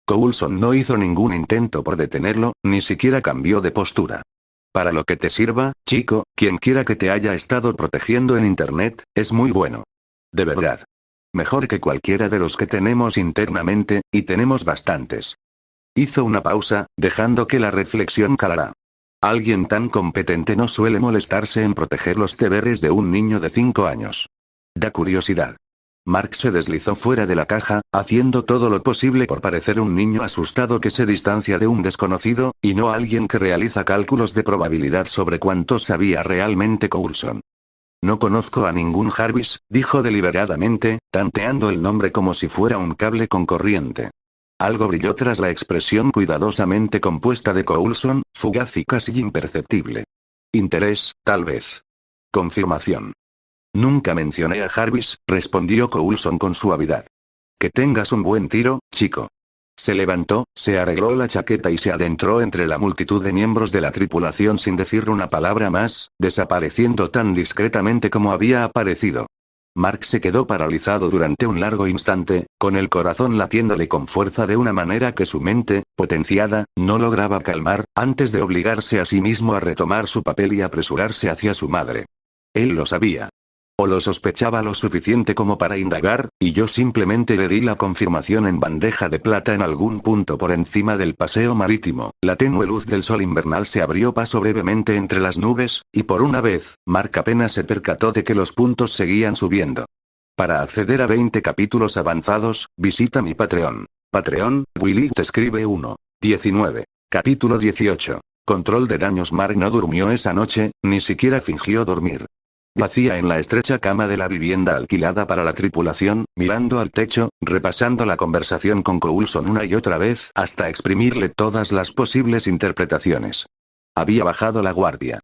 Coulson no hizo ningún intento por detenerlo, ni siquiera cambió de postura. Para lo que te sirva, chico, quien quiera que te haya estado protegiendo en Internet, es muy bueno. De verdad. Mejor que cualquiera de los que tenemos internamente, y tenemos bastantes. Hizo una pausa, dejando que la reflexión calara. Alguien tan competente no suele molestarse en proteger los deberes de un niño de 5 años. Da curiosidad. Mark se deslizó fuera de la caja, haciendo todo lo posible por parecer un niño asustado que se distancia de un desconocido, y no alguien que realiza cálculos de probabilidad sobre cuánto sabía realmente Coulson. No conozco a ningún Jarvis, dijo deliberadamente, tanteando el nombre como si fuera un cable con corriente. Algo brilló tras la expresión cuidadosamente compuesta de Coulson, fugaz y casi imperceptible. Interés, tal vez. Confirmación. Nunca mencioné a Jarvis, respondió Coulson con suavidad. Que tengas un buen tiro, chico. Se levantó, se arregló la chaqueta y se adentró entre la multitud de miembros de la tripulación sin decir una palabra más, desapareciendo tan discretamente como había aparecido. Mark se quedó paralizado durante un largo instante, con el corazón latiéndole con fuerza de una manera que su mente, potenciada, no lograba calmar, antes de obligarse a sí mismo a retomar su papel y apresurarse hacia su madre. Él lo sabía. O lo sospechaba lo suficiente como para indagar, y yo simplemente le di la confirmación en bandeja de plata en algún punto por encima del paseo marítimo. La tenue luz del sol invernal se abrió paso brevemente entre las nubes, y por una vez, Mark apenas se percató de que los puntos seguían subiendo. Para acceder a 20 capítulos avanzados, visita mi Patreon. Patreon, Willy te escribe 1. 19. Capítulo 18. Control de daños. Mark no durmió esa noche, ni siquiera fingió dormir. Yacía en la estrecha cama de la vivienda alquilada para la tripulación, mirando al techo, repasando la conversación con Coulson una y otra vez hasta exprimirle todas las posibles interpretaciones. Había bajado la guardia.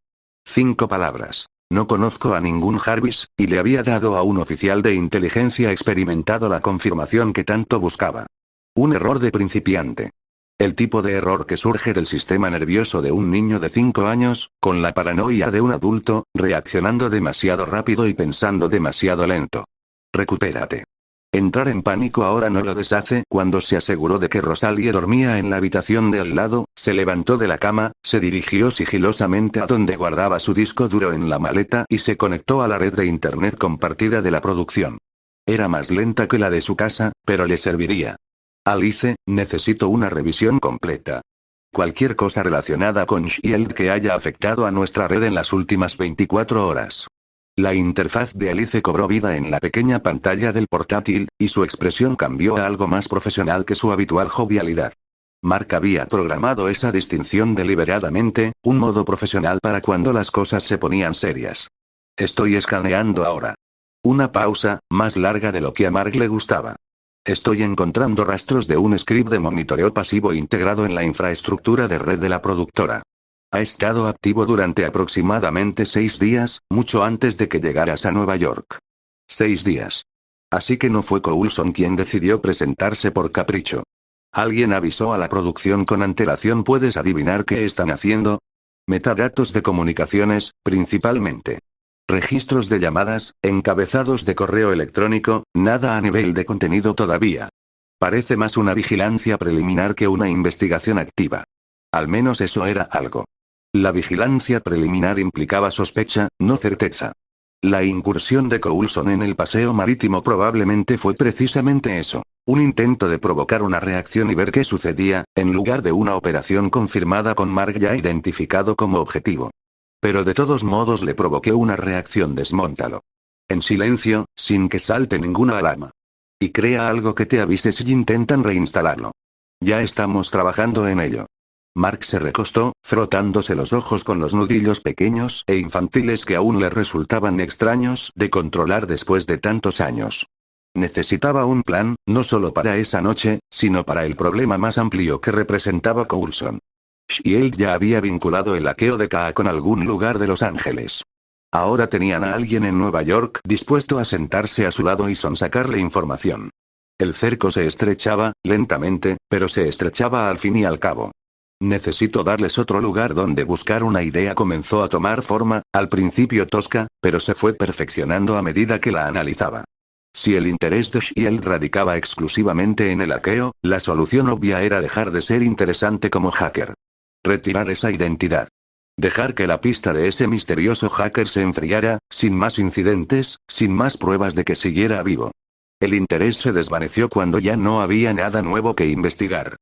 5 palabras. No conozco a ningún Jarvis, y le había dado a un oficial de inteligencia experimentado la confirmación que tanto buscaba. Un error de principiante. El tipo de error que surge del sistema nervioso de un niño de 5 años, con la paranoia de un adulto, reaccionando demasiado rápido y pensando demasiado lento. Recupérate. Entrar en pánico ahora no lo deshace. Cuando se aseguró de que Rosalie dormía en la habitación de al lado, se levantó de la cama, se dirigió sigilosamente a donde guardaba su disco duro en la maleta y se conectó a la red de internet compartida de la producción. Era más lenta que la de su casa, pero le serviría. Alice, necesito una revisión completa. Cualquier cosa relacionada con Shield que haya afectado a nuestra red en las últimas 24 horas. La interfaz de Alice cobró vida en la pequeña pantalla del portátil, y su expresión cambió a algo más profesional que su habitual jovialidad. Mark había programado esa distinción deliberadamente, un modo profesional para cuando las cosas se ponían serias. Estoy escaneando ahora. Una pausa, más larga de lo que a Mark le gustaba. Estoy encontrando rastros de un script de monitoreo pasivo integrado en la infraestructura de red de la productora. Ha estado activo durante aproximadamente 6 días, mucho antes de que llegaras a Nueva York. 6 días. Así que no fue Coulson quien decidió presentarse por capricho. Alguien avisó a la producción con antelación. ¿Puedes adivinar qué están haciendo? Metadatos de comunicaciones, principalmente. Registros de llamadas, encabezados de correo electrónico, nada a nivel de contenido todavía. Parece más una vigilancia preliminar que una investigación activa. Al menos eso era algo. La vigilancia preliminar implicaba sospecha, no certeza. La incursión de Coulson en el paseo marítimo probablemente fue precisamente eso. Un intento de provocar una reacción y ver qué sucedía, en lugar de una operación confirmada con Mark ya identificado como objetivo. Pero de todos modos le provoqué una reacción. Desmóntalo. En silencio, sin que salte ninguna alarma. Y crea algo que te avise si intentan reinstalarlo. Ya estamos trabajando en ello. Mark se recostó, frotándose los ojos con los nudillos pequeños e infantiles que aún le resultaban extraños de controlar después de tantos años. Necesitaba un plan, no solo para esa noche, sino para el problema más amplio que representaba Coulson. Shield ya había vinculado el hackeo de K con algún lugar de Los Ángeles. Ahora tenían a alguien en Nueva York dispuesto a sentarse a su lado y sonsacarle información. El cerco se estrechaba, lentamente, pero se estrechaba al fin y al cabo. Necesito darles otro lugar donde buscar. Una idea comenzó a tomar forma, al principio tosca, pero se fue perfeccionando a medida que la analizaba. Si el interés de Shield radicaba exclusivamente en el hackeo, la solución obvia era dejar de ser interesante como hacker. Retirar esa identidad. Dejar que la pista de ese misterioso hacker se enfriara, sin más incidentes, sin más pruebas de que siguiera vivo. El interés se desvaneció cuando ya no había nada nuevo que investigar.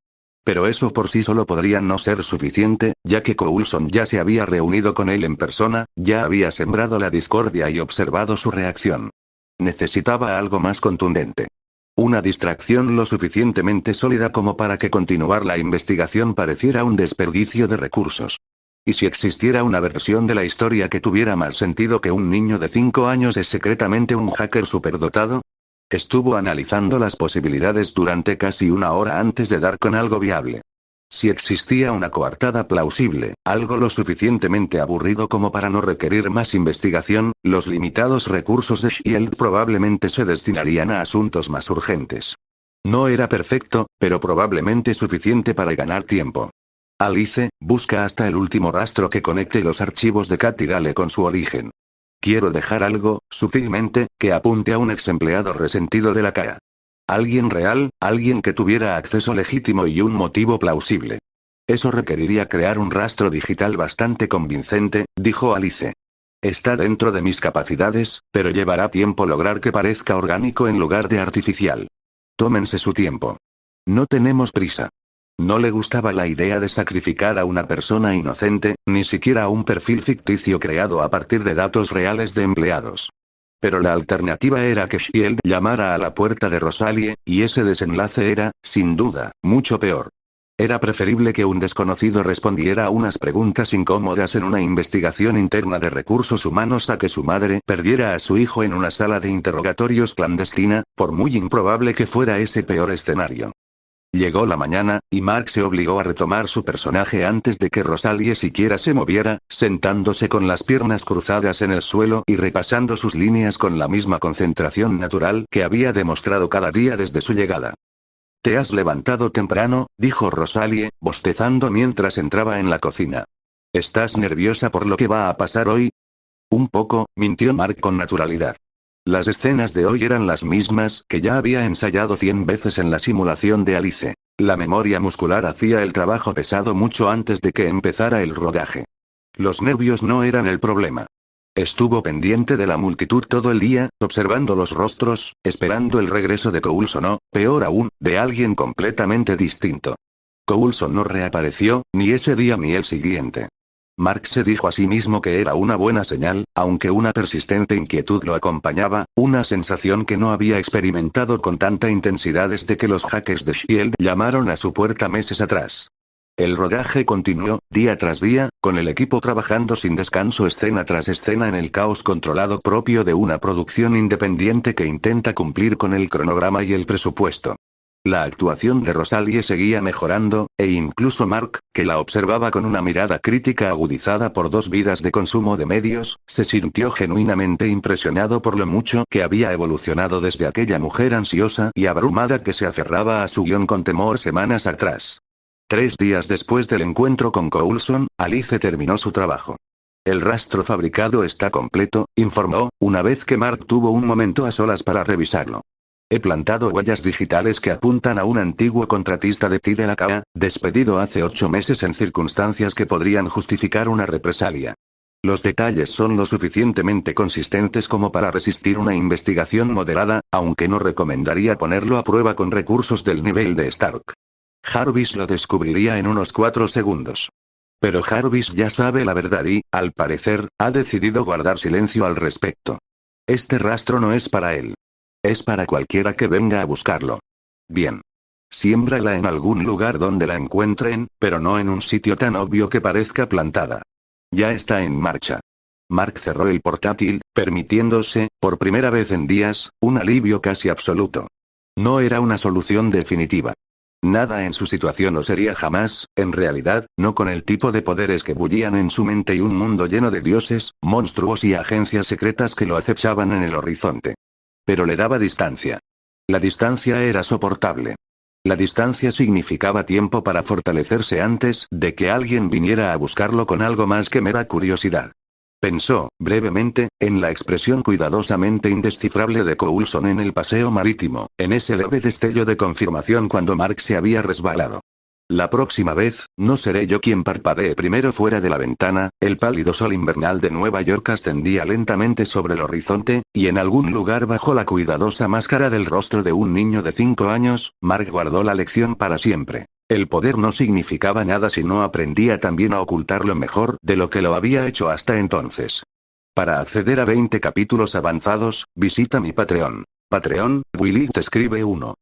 Pero eso por sí solo podría no ser suficiente, ya que Coulson ya se había reunido con él en persona, ya había sembrado la discordia y observado su reacción. Necesitaba algo más contundente. Una distracción lo suficientemente sólida como para que continuar la investigación pareciera un desperdicio de recursos. ¿Y si existiera una versión de la historia que tuviera más sentido que un niño de 5 años es secretamente un hacker superdotado? Estuvo analizando las posibilidades durante casi una hora antes de dar con algo viable. Si existía una coartada plausible, algo lo suficientemente aburrido como para no requerir más investigación, los limitados recursos de Shield probablemente se destinarían a asuntos más urgentes. No era perfecto, pero probablemente suficiente para ganar tiempo. Alice, busca hasta el último rastro que conecte los archivos de Kat y dale con su origen. Quiero dejar algo, sutilmente, que apunte a un ex empleado resentido de la CAA. Alguien real, alguien que tuviera acceso legítimo y un motivo plausible. Eso requeriría crear un rastro digital bastante convincente, dijo Alice. Está dentro de mis capacidades, pero llevará tiempo lograr que parezca orgánico en lugar de artificial. Tómense su tiempo. No tenemos prisa. No le gustaba la idea de sacrificar a una persona inocente, ni siquiera a un perfil ficticio creado a partir de datos reales de empleados. Pero la alternativa era que Shield llamara a la puerta de Rosalie, y ese desenlace era, sin duda, mucho peor. Era preferible que un desconocido respondiera a unas preguntas incómodas en una investigación interna de recursos humanos a que su madre perdiera a su hijo en una sala de interrogatorios clandestina, por muy improbable que fuera ese peor escenario. Llegó la mañana, y Mark se obligó a retomar su personaje antes de que Rosalie siquiera se moviera, sentándose con las piernas cruzadas en el suelo y repasando sus líneas con la misma concentración natural que había demostrado cada día desde su llegada. «Te has levantado temprano», dijo Rosalie, bostezando mientras entraba en la cocina. «¿Estás nerviosa por lo que va a pasar hoy?» Un poco, mintió Mark con naturalidad. Las escenas de hoy eran las mismas que ya había ensayado 100 veces en la simulación de Alice. La memoria muscular hacía el trabajo pesado mucho antes de que empezara el rodaje. Los nervios no eran el problema. Estuvo pendiente de la multitud todo el día, observando los rostros, esperando el regreso de Coulson o, peor aún, de alguien completamente distinto. Coulson no reapareció, ni ese día ni el siguiente. Mark se dijo a sí mismo que era una buena señal, aunque una persistente inquietud lo acompañaba, una sensación que no había experimentado con tanta intensidad desde que los hackers de S.H.I.E.L.D. llamaron a su puerta meses atrás. El rodaje continuó, día tras día, con el equipo trabajando sin descanso escena tras escena en el caos controlado propio de una producción independiente que intenta cumplir con el cronograma y el presupuesto. La actuación de Rosalie seguía mejorando, e incluso Mark, que la observaba con una mirada crítica agudizada por 2 vidas de consumo de medios, se sintió genuinamente impresionado por lo mucho que había evolucionado desde aquella mujer ansiosa y abrumada que se aferraba a su guión con temor semanas atrás. 3 días después del encuentro con Coulson, Alice terminó su trabajo. El rastro fabricado está completo, informó, una vez que Mark tuvo un momento a solas para revisarlo. He plantado huellas digitales que apuntan a un antiguo contratista de Tidalaka, despedido hace 8 meses en circunstancias que podrían justificar una represalia. Los detalles son lo suficientemente consistentes como para resistir una investigación moderada, aunque no recomendaría ponerlo a prueba con recursos del nivel de Stark. Jarvis lo descubriría en unos 4 segundos. Pero Jarvis ya sabe la verdad y, al parecer, ha decidido guardar silencio al respecto. Este rastro no es para él. Es para cualquiera que venga a buscarlo. Bien. Siémbrala en algún lugar donde la encuentren, pero no en un sitio tan obvio que parezca plantada. Ya está en marcha. Mark cerró el portátil, permitiéndose, por primera vez en días, un alivio casi absoluto. No era una solución definitiva. Nada en su situación lo sería jamás, en realidad, no con el tipo de poderes que bullían en su mente y un mundo lleno de dioses, monstruos y agencias secretas que lo acechaban en el horizonte. Pero le daba distancia. La distancia era soportable. La distancia significaba tiempo para fortalecerse antes de que alguien viniera a buscarlo con algo más que mera curiosidad. Pensó, brevemente, en la expresión cuidadosamente indescifrable de Coulson en el paseo marítimo, en ese leve destello de confirmación cuando Mark se había resbalado. La próxima vez, no seré yo quien parpadee primero fuera de la ventana. El pálido sol invernal de Nueva York ascendía lentamente sobre el horizonte, y en algún lugar bajo la cuidadosa máscara del rostro de un niño de 5 años, Mark guardó la lección para siempre. El poder no significaba nada si no aprendía también a ocultarlo mejor de lo que lo había hecho hasta entonces. Para acceder a 20 capítulos avanzados, visita mi Patreon. Patreon, Willy te escribe 1.